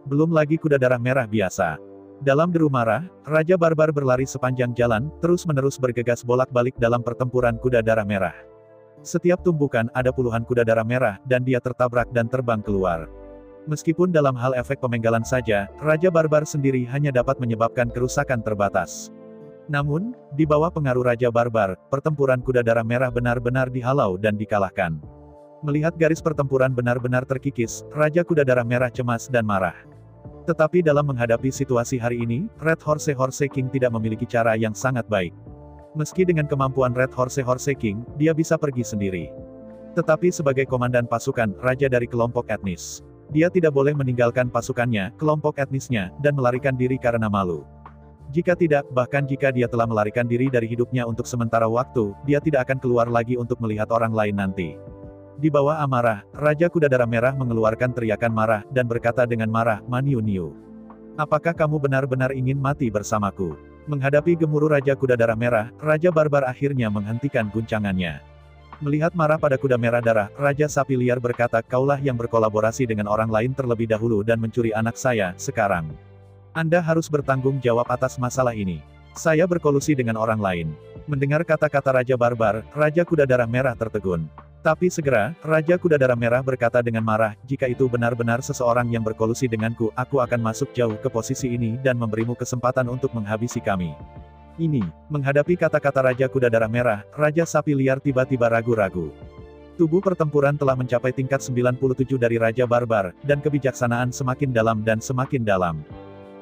Belum lagi kuda darah merah biasa. Dalam deru marah, Raja Barbar berlari sepanjang jalan, terus-menerus bergegas bolak-balik dalam pertempuran kuda darah merah. Setiap tumbukan ada puluhan kuda darah merah, dan dia tertabrak dan terbang keluar. Meskipun dalam hal efek pemenggalan saja, Raja Barbar sendiri hanya dapat menyebabkan kerusakan terbatas. Namun, di bawah pengaruh Raja Barbar, pertempuran kuda darah merah benar-benar dihalau dan dikalahkan. Melihat garis pertempuran benar-benar terkikis, Raja Kuda Darah Merah cemas dan marah. Tetapi dalam menghadapi situasi hari ini, Red Horse King tidak memiliki cara yang sangat baik. Meski dengan kemampuan Red Horse King, dia bisa pergi sendiri. Tetapi sebagai komandan pasukan, raja dari kelompok etnis, dia tidak boleh meninggalkan pasukannya, kelompok etnisnya, dan melarikan diri karena malu. Jika tidak, bahkan jika dia telah melarikan diri dari hidupnya untuk sementara waktu, dia tidak akan keluar lagi untuk melihat orang lain nanti. Di bawah amarah, Raja Kuda Darah Merah mengeluarkan teriakan marah, dan berkata dengan marah, "Maniu Niu. Apakah kamu benar-benar ingin mati bersamaku?" Menghadapi gemuruh Raja Kuda Darah Merah, Raja Barbar akhirnya menghentikan guncangannya. Melihat marah pada kuda merah darah, Raja Sapi Liar berkata, "Kaulah yang berkolaborasi dengan orang lain terlebih dahulu dan mencuri anak saya, sekarang. Anda harus bertanggung jawab atas masalah ini. Saya berkolusi dengan orang lain." Mendengar kata-kata Raja Barbar, Raja Kuda Darah Merah tertegun. Tapi segera, Raja Kuda Darah Merah berkata dengan marah, "Jika itu benar-benar seseorang yang berkolusi denganku, aku akan masuk jauh ke posisi ini dan memberimu kesempatan untuk menghabisi kami." Ini, menghadapi kata-kata Raja Kuda Darah Merah, Raja Sapi Liar tiba-tiba ragu-ragu. Tubuh pertempuran telah mencapai tingkat 97 dari Raja Barbar, dan kebijaksanaan semakin dalam dan semakin dalam.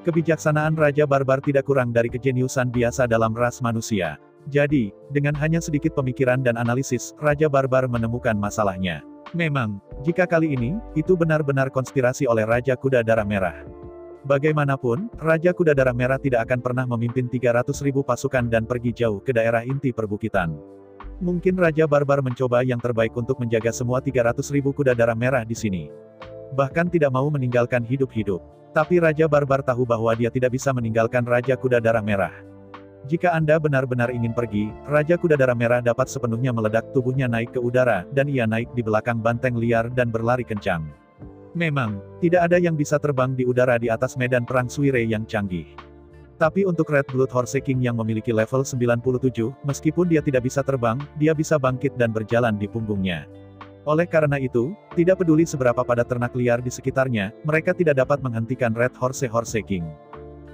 Kebijaksanaan Raja Barbar tidak kurang dari kejeniusan biasa dalam ras manusia. Jadi, dengan hanya sedikit pemikiran dan analisis, Raja Barbar menemukan masalahnya. Memang, jika kali ini, itu benar-benar konspirasi oleh Raja Kuda Darah Merah. Bagaimanapun, Raja Kuda Darah Merah tidak akan pernah memimpin 300.000 pasukan dan pergi jauh ke daerah inti perbukitan. Mungkin Raja Barbar mencoba yang terbaik untuk menjaga semua 300.000 kuda darah merah di sini. Bahkan tidak mau meninggalkan hidup-hidup. Tapi Raja Barbar tahu bahwa dia tidak bisa meninggalkan Raja Kuda Darah Merah. Jika Anda benar-benar ingin pergi, Raja Kuda Darah Merah dapat sepenuhnya meledak, tubuhnya naik ke udara, dan ia naik di belakang banteng liar dan berlari kencang. Memang, tidak ada yang bisa terbang di udara di atas medan perang Suire yang canggih. Tapi untuk Red Blood Horse King yang memiliki level 97, meskipun dia tidak bisa terbang, dia bisa bangkit dan berjalan di punggungnya. Oleh karena itu, tidak peduli seberapa padat ternak liar di sekitarnya, mereka tidak dapat menghentikan Red Horse King.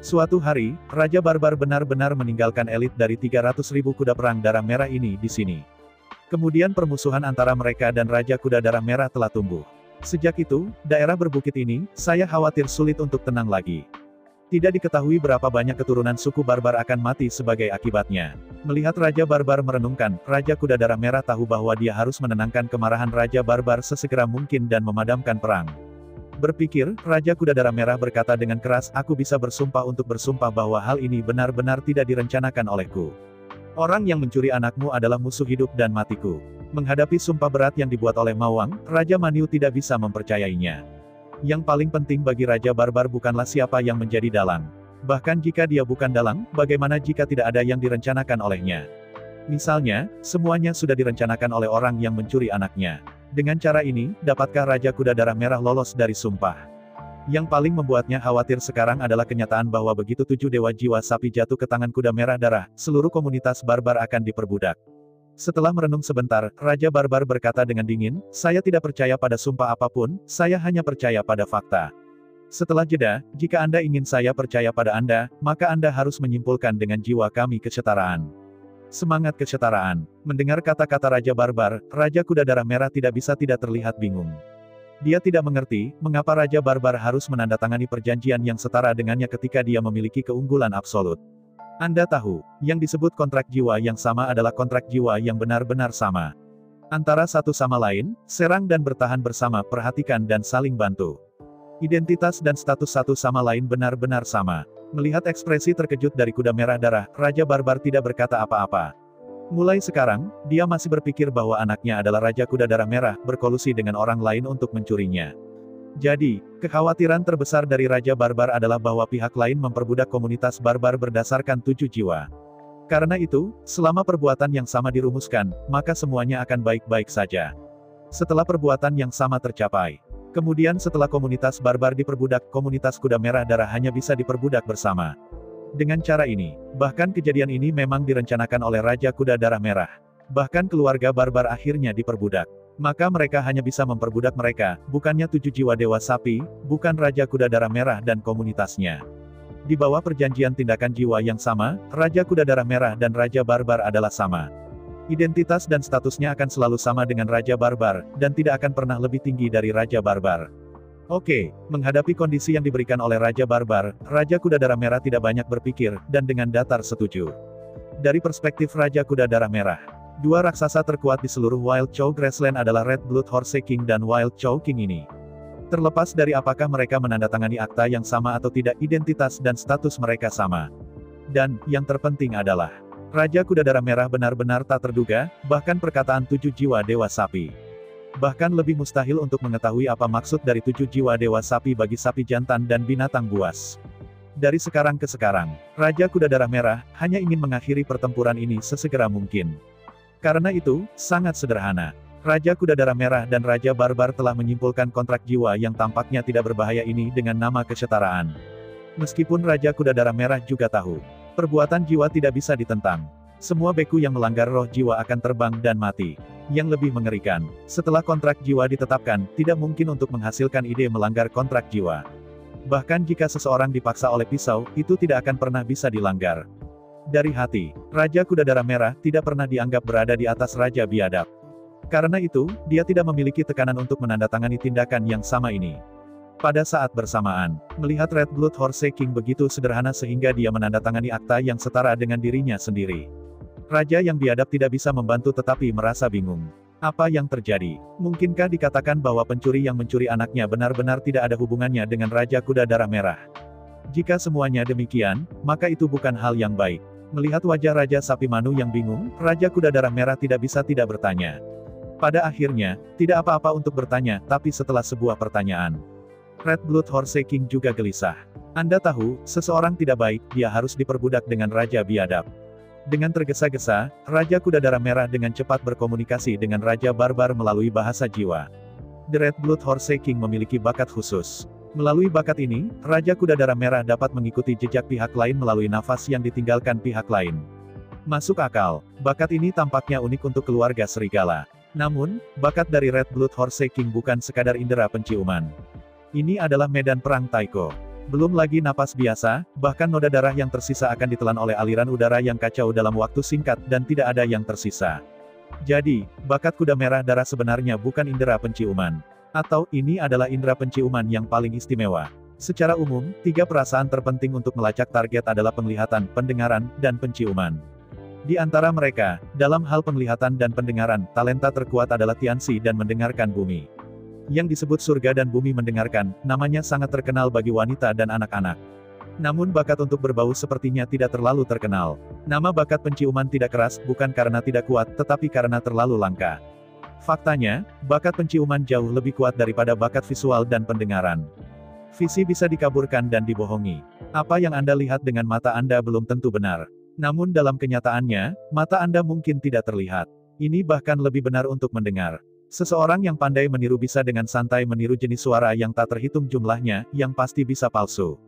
Suatu hari, Raja Barbar benar-benar meninggalkan elit dari 300.000 kuda perang darah merah ini di sini. Kemudian permusuhan antara mereka dan Raja Kuda Darah Merah telah tumbuh. Sejak itu, daerah berbukit ini, saya khawatir sulit untuk tenang lagi. Tidak diketahui berapa banyak keturunan suku barbar akan mati sebagai akibatnya. Melihat Raja Barbar merenungkan, Raja Kuda Darah Merah tahu bahwa dia harus menenangkan kemarahan Raja Barbar sesegera mungkin dan memadamkan perang. Berpikir, Raja Kuda Darah Merah berkata dengan keras, "Aku bisa bersumpah untuk bersumpah bahwa hal ini benar-benar tidak direncanakan olehku. Orang yang mencuri anakmu adalah musuh hidup dan matiku." Menghadapi sumpah berat yang dibuat oleh Mawang, Raja Maniu tidak bisa mempercayainya. Yang paling penting bagi Raja Barbar bukanlah siapa yang menjadi dalang. Bahkan jika dia bukan dalang, bagaimana jika tidak ada yang direncanakan olehnya? Misalnya, semuanya sudah direncanakan oleh orang yang mencuri anaknya. Dengan cara ini, dapatkah Raja Kuda Darah Merah lolos dari sumpah? Yang paling membuatnya khawatir sekarang adalah kenyataan bahwa begitu 7 dewa jiwa sapi jatuh ke tangan kuda merah darah, seluruh komunitas barbar akan diperbudak. Setelah merenung sebentar, Raja Barbar berkata dengan dingin, "Saya tidak percaya pada sumpah apapun, saya hanya percaya pada fakta." Setelah jeda, "Jika Anda ingin saya percaya pada Anda, maka Anda harus menyimpulkan dengan jiwa kami kesetaraan." Semangat kesetaraan. Mendengar kata-kata Raja Barbar, Raja Kuda Darah Merah tidak bisa tidak terlihat bingung. Dia tidak mengerti, mengapa Raja Barbar harus menandatangani perjanjian yang setara dengannya ketika dia memiliki keunggulan absolut. Anda tahu, yang disebut kontrak jiwa yang sama adalah kontrak jiwa yang benar-benar sama. Antara satu sama lain, serang dan bertahan bersama, perhatikan dan saling bantu. Identitas dan status satu sama lain benar-benar sama. Melihat ekspresi terkejut dari kuda merah darah, Raja Barbar tidak berkata apa-apa. Mulai sekarang, dia masih berpikir bahwa anaknya adalah Raja Kuda Darah Merah, berkolusi dengan orang lain untuk mencurinya. Jadi, kekhawatiran terbesar dari Raja Barbar adalah bahwa pihak lain memperbudak komunitas barbar berdasarkan 7 jiwa. Karena itu, selama perbuatan yang sama dirumuskan, maka semuanya akan baik-baik saja. Setelah perbuatan yang sama tercapai, kemudian setelah komunitas barbar diperbudak, komunitas kuda merah darah hanya bisa diperbudak bersama. Dengan cara ini, bahkan kejadian ini memang direncanakan oleh Raja Kuda Darah Merah. Bahkan keluarga barbar akhirnya diperbudak. Maka mereka hanya bisa memperbudak mereka, bukannya 7 jiwa Dewa Sapi, bukan Raja Kuda Darah Merah dan komunitasnya. Di bawah perjanjian tindakan jiwa yang sama, Raja Kuda Darah Merah dan Raja Barbar adalah sama. Identitas dan statusnya akan selalu sama dengan Raja Barbar, dan tidak akan pernah lebih tinggi dari Raja Barbar. Oke, menghadapi kondisi yang diberikan oleh Raja Barbar, Raja Kuda Darah Merah tidak banyak berpikir, dan dengan datar setuju. Dari perspektif Raja Kuda Darah Merah, dua raksasa terkuat di seluruh Wild Chow Grassland adalah Red Blood Horse King dan Wild Chow King ini. Terlepas dari apakah mereka menandatangani akta yang sama atau tidak, identitas dan status mereka sama. Dan, yang terpenting adalah, Raja Kuda Darah Merah benar-benar tak terduga, bahkan perkataan 7 jiwa Dewa Sapi. Bahkan lebih mustahil untuk mengetahui apa maksud dari 7 jiwa Dewa Sapi bagi sapi jantan dan binatang buas. Dari sekarang ke sekarang, Raja Kuda Darah Merah hanya ingin mengakhiri pertempuran ini sesegera mungkin. Karena itu, sangat sederhana. Raja Kuda Darah Merah dan Raja Barbar telah menyimpulkan kontrak jiwa yang tampaknya tidak berbahaya ini dengan nama kesetaraan. Meskipun Raja Kuda Darah Merah juga tahu, perbuatan jiwa tidak bisa ditentang. Semua beku yang melanggar roh jiwa akan terbang dan mati. Yang lebih mengerikan, setelah kontrak jiwa ditetapkan, tidak mungkin untuk menghasilkan ide melanggar kontrak jiwa. Bahkan jika seseorang dipaksa oleh pisau, itu tidak akan pernah bisa dilanggar. Dari hati, Raja Kuda Darah Merah tidak pernah dianggap berada di atas Raja Biadab. Karena itu, dia tidak memiliki tekanan untuk menandatangani tindakan yang sama ini. Pada saat bersamaan, melihat Red Blood Horse King begitu sederhana sehingga dia menandatangani akta yang setara dengan dirinya sendiri. Raja yang biadab tidak bisa membantu tetapi merasa bingung. Apa yang terjadi? Mungkinkah dikatakan bahwa pencuri yang mencuri anaknya benar-benar tidak ada hubungannya dengan Raja Kuda Darah Merah? Jika semuanya demikian, maka itu bukan hal yang baik. Melihat wajah Raja Sapi Manu yang bingung, Raja Kuda Darah Merah tidak bisa tidak bertanya. Pada akhirnya, tidak apa-apa untuk bertanya, tapi setelah sebuah pertanyaan. Red Blood Horse King juga gelisah. Anda tahu, seseorang tidak baik, dia harus diperbudak dengan Raja Biadab. Dengan tergesa-gesa, Raja Kuda Darah Merah dengan cepat berkomunikasi dengan Raja Barbar melalui bahasa jiwa. The Red Blood Horse King memiliki bakat khusus. Melalui bakat ini, Raja Kuda Darah Merah dapat mengikuti jejak pihak lain melalui nafas yang ditinggalkan pihak lain. Masuk akal, bakat ini tampaknya unik untuk keluarga serigala. Namun, bakat dari Red Blood Horse King bukan sekadar indera penciuman. Ini adalah medan perang taiko. Belum lagi napas biasa, bahkan noda darah yang tersisa akan ditelan oleh aliran udara yang kacau dalam waktu singkat dan tidak ada yang tersisa. Jadi, bakat kuda merah darah sebenarnya bukan indera penciuman. Atau, ini adalah indera penciuman yang paling istimewa. Secara umum, 3 perasaan terpenting untuk melacak target adalah penglihatan, pendengaran, dan penciuman. Di antara mereka, dalam hal penglihatan dan pendengaran, talenta terkuat adalah Tianxi dan mendengarkan bumi. Yang disebut surga dan bumi mendengarkan, namanya sangat terkenal bagi wanita dan anak-anak. Namun bakat untuk berbau sepertinya tidak terlalu terkenal. Nama bakat penciuman tidak keras, bukan karena tidak kuat, tetapi karena terlalu langka. Faktanya, bakat penciuman jauh lebih kuat daripada bakat visual dan pendengaran. Visi bisa dikaburkan dan dibohongi. Apa yang Anda lihat dengan mata Anda belum tentu benar. Namun dalam kenyataannya, mata Anda mungkin tidak terlihat. Ini bahkan lebih benar untuk mendengar. Seseorang yang pandai meniru bisa dengan santai meniru jenis suara yang tak terhitung jumlahnya, yang pasti bisa palsu.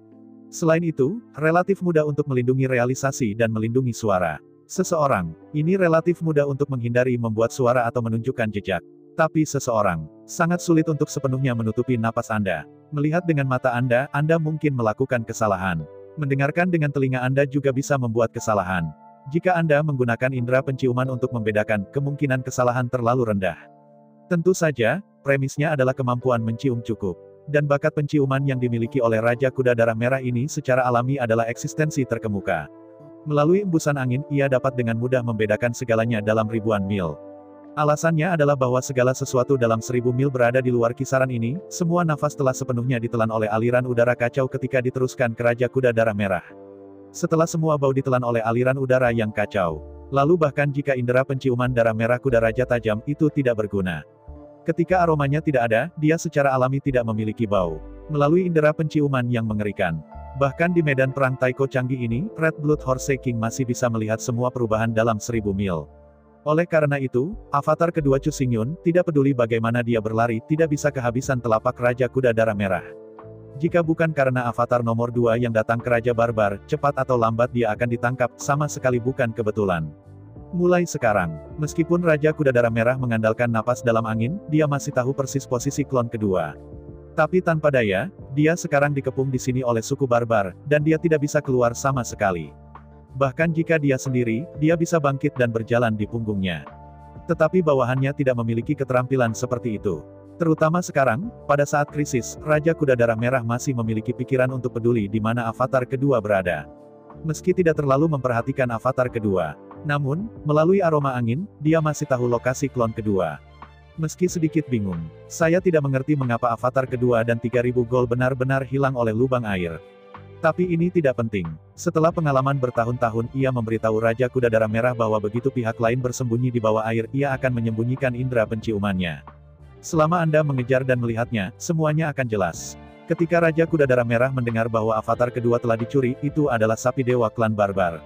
Selain itu, relatif mudah untuk melindungi realisasi dan melindungi suara. Seseorang, ini relatif mudah untuk menghindari membuat suara atau menunjukkan jejak. Tapi seseorang, sangat sulit untuk sepenuhnya menutupi napas Anda. Melihat dengan mata Anda mungkin melakukan kesalahan. Mendengarkan dengan telinga Anda juga bisa membuat kesalahan. Jika Anda menggunakan indera penciuman untuk membedakan, kemungkinan kesalahan terlalu rendah. Tentu saja, premisnya adalah kemampuan mencium cukup. Dan bakat penciuman yang dimiliki oleh Raja Kuda Darah Merah ini secara alami adalah eksistensi terkemuka. Melalui embusan angin, ia dapat dengan mudah membedakan segalanya dalam ribuan mil. Alasannya adalah bahwa segala sesuatu dalam 1000 mil berada di luar kisaran ini, semua nafas telah sepenuhnya ditelan oleh aliran udara kacau ketika diteruskan ke Raja Kuda Darah Merah. Setelah semua bau ditelan oleh aliran udara yang kacau. Lalu bahkan jika indera penciuman darah merah kuda raja tajam, itu tidak berguna. Ketika aromanya tidak ada, dia secara alami tidak memiliki bau. Melalui indera penciuman yang mengerikan. Bahkan di medan perang taiko canggih ini, Red Blood Horse King masih bisa melihat semua perubahan dalam 1000 mil. Oleh karena itu, avatar kedua Chu Xingyun, tidak peduli bagaimana dia berlari, tidak bisa kehabisan telapak Raja Kuda Darah Merah. Jika bukan karena avatar nomor 2 yang datang ke Raja Barbar, cepat atau lambat dia akan ditangkap, sama sekali bukan kebetulan. Mulai sekarang, meskipun Raja Kuda Darah Merah mengandalkan napas dalam angin, dia masih tahu persis posisi klon kedua. Tapi tanpa daya, dia sekarang dikepung di sini oleh suku barbar, dan dia tidak bisa keluar sama sekali. Bahkan jika dia sendiri, dia bisa bangkit dan berjalan di punggungnya. Tetapi bawahannya tidak memiliki keterampilan seperti itu. Terutama sekarang, pada saat krisis, Raja Kuda Darah Merah masih memiliki pikiran untuk peduli di mana avatar kedua berada. Meski tidak terlalu memperhatikan avatar kedua, namun, melalui aroma angin, dia masih tahu lokasi klon kedua. Meski sedikit bingung, saya tidak mengerti mengapa avatar kedua dan 3000 gol benar-benar hilang oleh lubang air. Tapi ini tidak penting. Setelah pengalaman bertahun-tahun, ia memberitahu Raja Kuda Darah Merah bahwa begitu pihak lain bersembunyi di bawah air, ia akan menyembunyikan indera penciumannya. Selama Anda mengejar dan melihatnya, semuanya akan jelas. Ketika Raja Kuda Darah Merah mendengar bahwa avatar kedua telah dicuri, itu adalah sapi dewa klan barbar.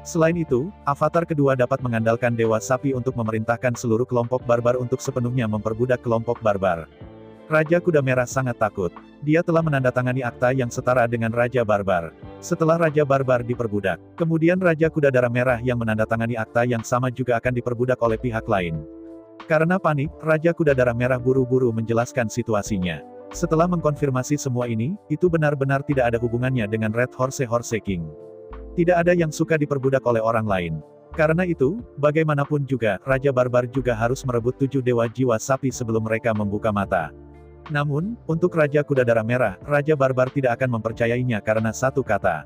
Selain itu, avatar kedua dapat mengandalkan Dewa Sapi untuk memerintahkan seluruh kelompok barbar untuk sepenuhnya memperbudak kelompok barbar. Raja Kuda Merah sangat takut. Dia telah menandatangani akta yang setara dengan Raja Barbar. Setelah Raja Barbar diperbudak, kemudian Raja Kuda Darah Merah yang menandatangani akta yang sama juga akan diperbudak oleh pihak lain. Karena panik, Raja Kuda Darah Merah buru-buru menjelaskan situasinya. Setelah mengkonfirmasi semua ini, itu benar-benar tidak ada hubungannya dengan Red Horse King. Tidak ada yang suka diperbudak oleh orang lain. Karena itu, bagaimanapun juga, Raja Barbar juga harus merebut 7 dewa jiwa sapi sebelum mereka membuka mata. Namun, untuk Raja Kuda Darah Merah, Raja Barbar tidak akan mempercayainya karena satu kata.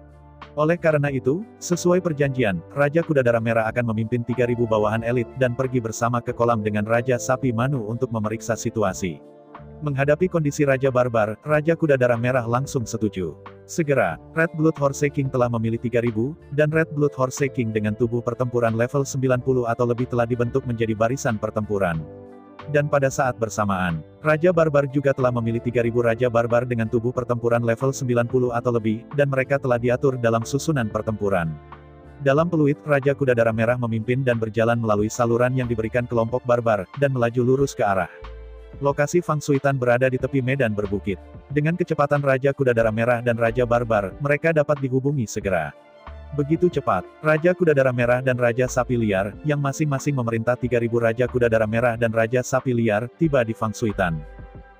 Oleh karena itu, sesuai perjanjian, Raja Kuda Darah Merah akan memimpin 3000 bawahan elit dan pergi bersama ke kolam dengan Raja Sapi Manu untuk memeriksa situasi. Menghadapi kondisi Raja Barbar, Raja Kuda Darah Merah langsung setuju. Segera, Red Blood Horse King telah memilih 3000, dan Red Blood Horse King dengan tubuh pertempuran level 90 atau lebih telah dibentuk menjadi barisan pertempuran. Dan pada saat bersamaan, Raja Barbar juga telah memilih 3000 Raja Barbar dengan tubuh pertempuran level 90 atau lebih, dan mereka telah diatur dalam susunan pertempuran. Dalam peluit, Raja Kuda Darah Merah memimpin dan berjalan melalui saluran yang diberikan kelompok barbar, dan melaju lurus ke arah lokasi Fang Shuitan berada di tepi medan berbukit. Dengan kecepatan Raja Kuda Darah Merah dan Raja Barbar, mereka dapat dihubungi segera. Begitu cepat, Raja Kuda Darah Merah dan Raja Sapi Liar, yang masing-masing memerintah 3000 Raja Kuda Darah Merah dan Raja Sapi Liar, tiba di Fang Shuitan.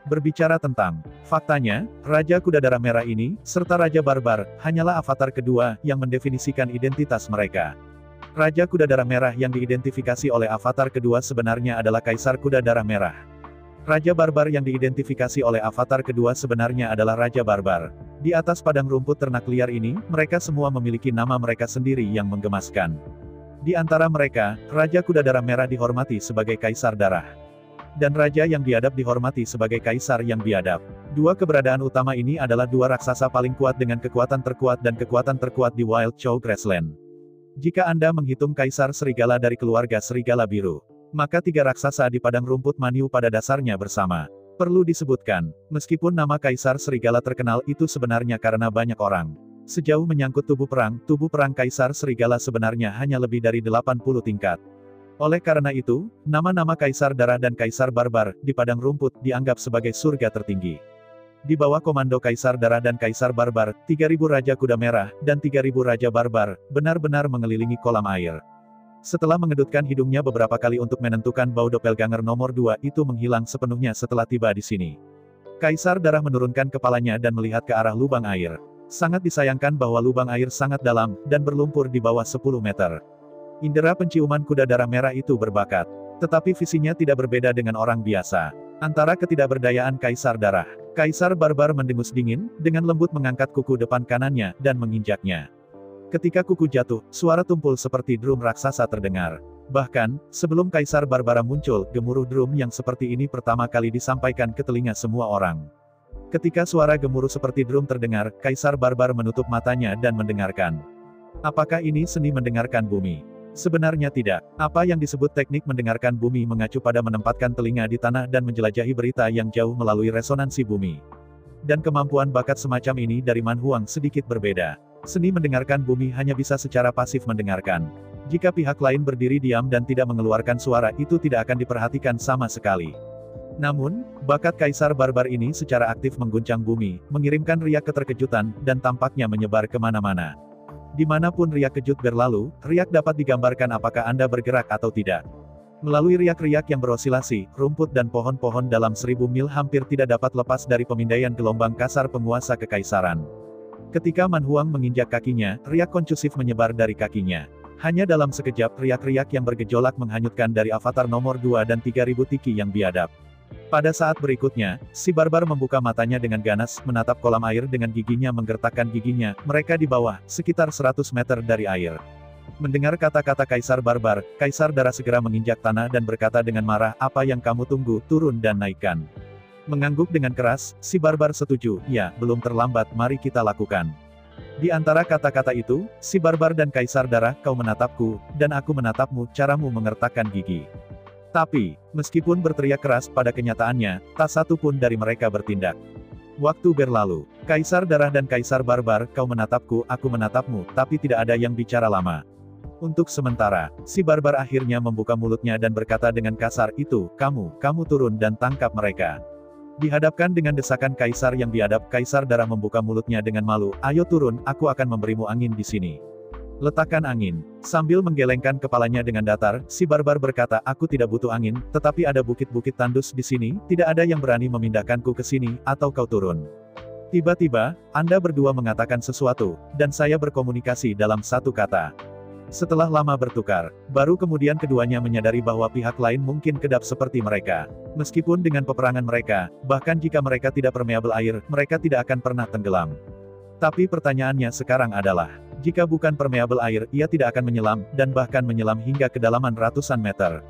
Berbicara tentang faktanya, Raja Kuda Darah Merah ini, serta Raja Barbar, hanyalah avatar kedua yang mendefinisikan identitas mereka. Raja Kuda Darah Merah yang diidentifikasi oleh avatar kedua sebenarnya adalah Kaisar Kuda Darah Merah. Raja Barbar yang diidentifikasi oleh avatar kedua sebenarnya adalah Raja Barbar. Di atas padang rumput ternak liar ini, mereka semua memiliki nama mereka sendiri yang menggemaskan. Di antara mereka, Raja Kuda Darah Merah dihormati sebagai Kaisar Darah. Dan Raja yang biadab dihormati sebagai Kaisar yang biadab. Dua keberadaan utama ini adalah dua raksasa paling kuat dengan kekuatan terkuat dan kekuatan terkuat di Wild Chow Grassland. Jika Anda menghitung Kaisar Serigala dari keluarga Serigala Biru, maka 3 raksasa di padang rumput Manyu pada dasarnya bersama. Perlu disebutkan, meskipun nama Kaisar Serigala terkenal itu sebenarnya karena banyak orang. Sejauh menyangkut tubuh perang Kaisar Serigala sebenarnya hanya lebih dari 80 tingkat. Oleh karena itu, nama-nama Kaisar Darah dan Kaisar Barbar, di padang rumput, dianggap sebagai surga tertinggi. Di bawah komando Kaisar Darah dan Kaisar Barbar, 3000 Raja Kuda Merah, dan 3000 Raja Barbar, benar-benar mengelilingi kolam air. Setelah mengedutkan hidungnya beberapa kali untuk menentukan bau doppelganger nomor 2 itu menghilang sepenuhnya setelah tiba di sini. Kaisar Darah menurunkan kepalanya dan melihat ke arah lubang air. Sangat disayangkan bahwa lubang air sangat dalam, dan berlumpur di bawah 10 meter. Indera penciuman Kuda Darah Merah itu berbakat. Tetapi visinya tidak berbeda dengan orang biasa. Antara ketidakberdayaan Kaisar Darah, Kaisar Barbar mendengus dingin, dengan lembut mengangkat kuku depan kanannya, dan menginjaknya. Ketika kuku jatuh, suara tumpul seperti drum raksasa terdengar. Bahkan, sebelum Kaisar Barbara muncul, gemuruh drum yang seperti ini pertama kali disampaikan ke telinga semua orang. Ketika suara gemuruh seperti drum terdengar, Kaisar Barbar menutup matanya dan mendengarkan. Apakah ini seni mendengarkan bumi? Sebenarnya tidak. Apa yang disebut teknik mendengarkan bumi mengacu pada menempatkan telinga di tanah dan menjelajahi berita yang jauh melalui resonansi bumi. Dan kemampuan bakat semacam ini dari Man Huang sedikit berbeda. Seni mendengarkan bumi hanya bisa secara pasif mendengarkan. Jika pihak lain berdiri diam dan tidak mengeluarkan suara, itu tidak akan diperhatikan sama sekali. Namun, bakat Kaisar Barbar ini secara aktif mengguncang bumi, mengirimkan riak keterkejutan, dan tampaknya menyebar kemana-mana. Dimanapun riak kejut berlalu, riak dapat digambarkan apakah Anda bergerak atau tidak. Melalui riak-riak yang berosilasi, rumput dan pohon-pohon dalam 1000 mil hampir tidak dapat lepas dari pemindaian gelombang kasar penguasa kekaisaran. Ketika Manhuang menginjak kakinya, riak koncusif menyebar dari kakinya. Hanya dalam sekejap, riak-riak yang bergejolak menghanyutkan dari avatar nomor 2 dan 3000 tiki yang biadab. Pada saat berikutnya, si barbar membuka matanya dengan ganas, menatap kolam air dengan giginya menggertakkan giginya, mereka di bawah, sekitar 100 meter dari air. Mendengar kata-kata Kaisar Barbar, Kaisar Darah segera menginjak tanah dan berkata dengan marah, apa yang kamu tunggu, turun dan naikkan. Mengangguk dengan keras, si barbar setuju, ya, belum terlambat, mari kita lakukan. Di antara kata-kata itu, si barbar dan Kaisar Darah, kau menatapku, dan aku menatapmu, caramu mengertakkan gigi. Tapi, meskipun berteriak keras pada kenyataannya, tak satu pun dari mereka bertindak. Waktu berlalu, Kaisar Darah dan Kaisar Barbar, kau menatapku, aku menatapmu, tapi tidak ada yang bicara lama. Untuk sementara, si barbar akhirnya membuka mulutnya dan berkata dengan kasar, itu, kamu turun dan tangkap mereka. Dihadapkan dengan desakan Kaisar yang biadab, Kaisar Darah membuka mulutnya dengan malu, ayo turun, aku akan memberimu angin di sini. Letakkan angin. Sambil menggelengkan kepalanya dengan datar, si barbar berkata, aku tidak butuh angin, tetapi ada bukit-bukit tandus di sini, tidak ada yang berani memindahkanku ke sini, atau kau turun. Tiba-tiba, Anda berdua mengatakan sesuatu, dan saya berkomunikasi dalam satu kata. Setelah lama bertukar, baru kemudian keduanya menyadari bahwa pihak lain mungkin kedap seperti mereka. Meskipun dengan peperangan mereka, bahkan jika mereka tidak permeabel air, mereka tidak akan pernah tenggelam. Tapi pertanyaannya sekarang adalah, jika bukan permeabel air, ia tidak akan menyelam, dan bahkan menyelam hingga kedalaman ratusan meter.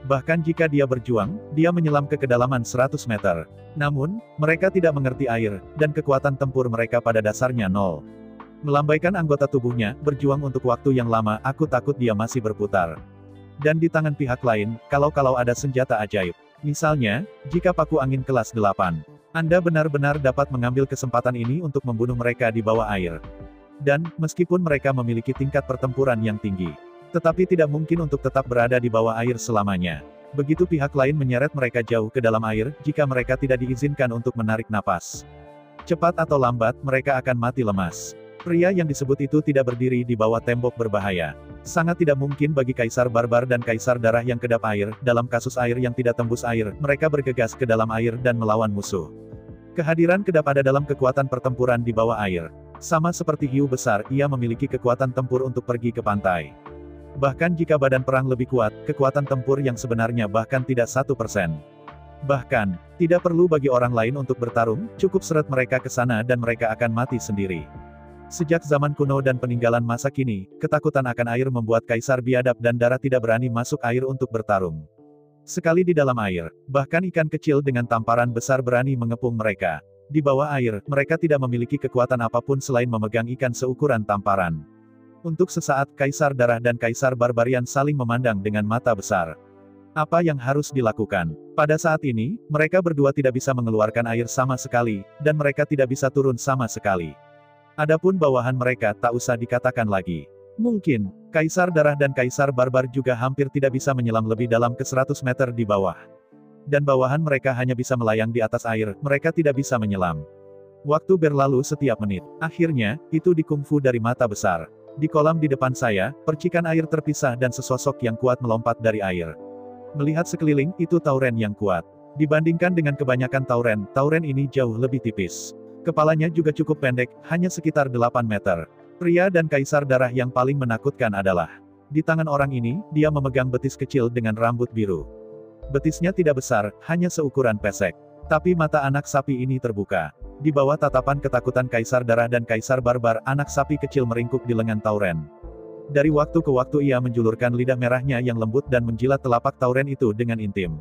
Bahkan jika dia berjuang, dia menyelam ke kedalaman 100 meter. Namun, mereka tidak mengerti air, dan kekuatan tempur mereka pada dasarnya nol. Melambaikan anggota tubuhnya, berjuang untuk waktu yang lama, aku takut dia masih berputar. Dan di tangan pihak lain, kalau ada senjata ajaib. Misalnya, jika paku angin kelas 8. Anda benar-benar dapat mengambil kesempatan ini untuk membunuh mereka di bawah air. Dan, meskipun mereka memiliki tingkat pertempuran yang tinggi, tetapi tidak mungkin untuk tetap berada di bawah air selamanya. Begitu pihak lain menyeret mereka jauh ke dalam air, jika mereka tidak diizinkan untuk menarik napas. Cepat atau lambat, mereka akan mati lemas. Pria yang disebut itu tidak berdiri di bawah tembok berbahaya. Sangat tidak mungkin bagi Kaisar Barbar dan Kaisar Darah yang kedap air, dalam kasus air yang tidak tembus air, mereka bergegas ke dalam air dan melawan musuh. Kehadiran kedap ada dalam kekuatan pertempuran di bawah air. Sama seperti hiu besar, ia memiliki kekuatan tempur untuk pergi ke pantai. Bahkan jika badan perang lebih kuat, kekuatan tempur yang sebenarnya bahkan tidak 1%. Bahkan, tidak perlu bagi orang lain untuk bertarung, cukup seret mereka ke sana dan mereka akan mati sendiri. Sejak zaman kuno dan peninggalan masa kini, ketakutan akan air membuat Kaisar biadab dan darah tidak berani masuk air untuk bertarung. Sekali di dalam air, bahkan ikan kecil dengan tamparan besar berani mengepung mereka. Di bawah air, mereka tidak memiliki kekuatan apapun selain memegang ikan seukuran tamparan. Untuk sesaat, Kaisar Darah dan Kaisar Barbarian saling memandang dengan mata besar. Apa yang harus dilakukan? Pada saat ini, mereka berdua tidak bisa mengeluarkan air sama sekali, dan mereka tidak bisa turun sama sekali. Adapun bawahan mereka tak usah dikatakan lagi. Mungkin, Kaisar Darah dan Kaisar Barbar juga hampir tidak bisa menyelam lebih dalam ke 100 meter di bawah. Dan bawahan mereka hanya bisa melayang di atas air, mereka tidak bisa menyelam. Waktu berlalu setiap menit. Akhirnya, itu dikungfu dari mata besar. Di kolam di depan saya, percikan air terpisah dan sesosok yang kuat melompat dari air. Melihat sekeliling, itu tauren yang kuat. Dibandingkan dengan kebanyakan tauren ini jauh lebih tipis. Kepalanya juga cukup pendek, hanya sekitar 8 meter. Pria dan Kaisar Darah yang paling menakutkan adalah, di tangan orang ini, dia memegang betis kecil dengan rambut biru. Betisnya tidak besar, hanya seukuran pesek. Tapi mata anak sapi ini terbuka. Di bawah tatapan ketakutan Kaisar Darah dan Kaisar Barbar, anak sapi kecil meringkuk di lengan tauren. Dari waktu ke waktu ia menjulurkan lidah merahnya yang lembut dan menjilat telapak tauren itu dengan intim.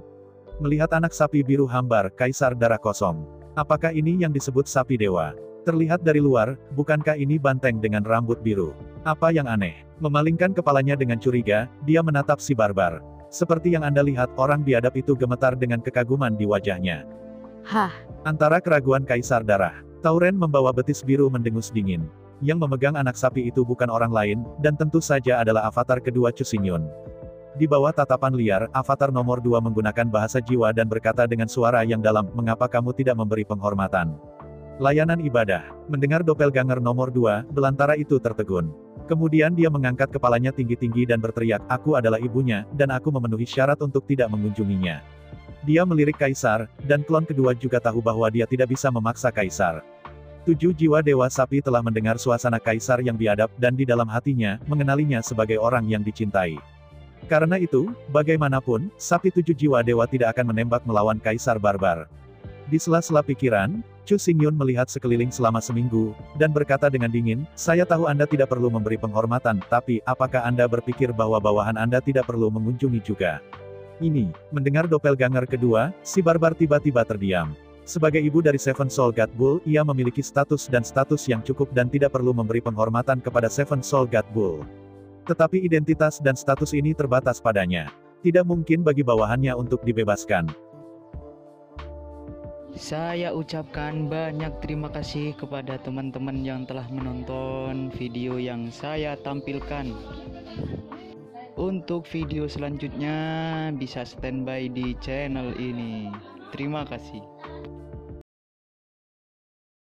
Melihat anak sapi biru hambar, Kaisar Darah kosong. Apakah ini yang disebut sapi dewa? Terlihat dari luar, bukankah ini banteng dengan rambut biru? Apa yang aneh? Memalingkan kepalanya dengan curiga, dia menatap si barbar. Seperti yang Anda lihat, orang biadab itu gemetar dengan kekaguman di wajahnya. Hah? Antara keraguan Kaisar Darah, tauren membawa betis biru mendengus dingin. Yang memegang anak sapi itu bukan orang lain, dan tentu saja adalah avatar kedua Cusingyun. Di bawah tatapan liar, avatar nomor 2 menggunakan bahasa jiwa dan berkata dengan suara yang dalam, mengapa kamu tidak memberi penghormatan? Layanan ibadah. Mendengar doppelganger nomor 2, belantara itu tertegun. Kemudian dia mengangkat kepalanya tinggi-tinggi dan berteriak, "Aku adalah ibunya, dan aku memenuhi syarat untuk tidak mengunjunginya." Dia melirik kaisar, dan klon kedua juga tahu bahwa dia tidak bisa memaksa kaisar. 7 jiwa Dewa Sapi telah mendengar suasana kaisar yang biadab, dan di dalam hatinya, mengenalinya sebagai orang yang dicintai. Karena itu, bagaimanapun, Sapi 7 jiwa dewa tidak akan menembak melawan kaisar barbar. Di sela-sela pikiran, Chu Xingyun melihat sekeliling selama seminggu, dan berkata dengan dingin, "Saya tahu Anda tidak perlu memberi penghormatan, tapi apakah Anda berpikir bahwa bawahan Anda tidak perlu mengunjungi juga?" Ini, mendengar doppelganger kedua, si barbar tiba-tiba terdiam. Sebagai ibu dari Seven Soul God Bull, ia memiliki status yang cukup dan tidak perlu memberi penghormatan kepada Seven Soul God Bull. Tetapi identitas dan status ini terbatas padanya. Tidak mungkin bagi bawahannya untuk dibebaskan. Saya ucapkan banyak terima kasih kepada teman-teman yang telah menonton video yang saya tampilkan. Untuk video selanjutnya bisa standby di channel ini. Terima kasih.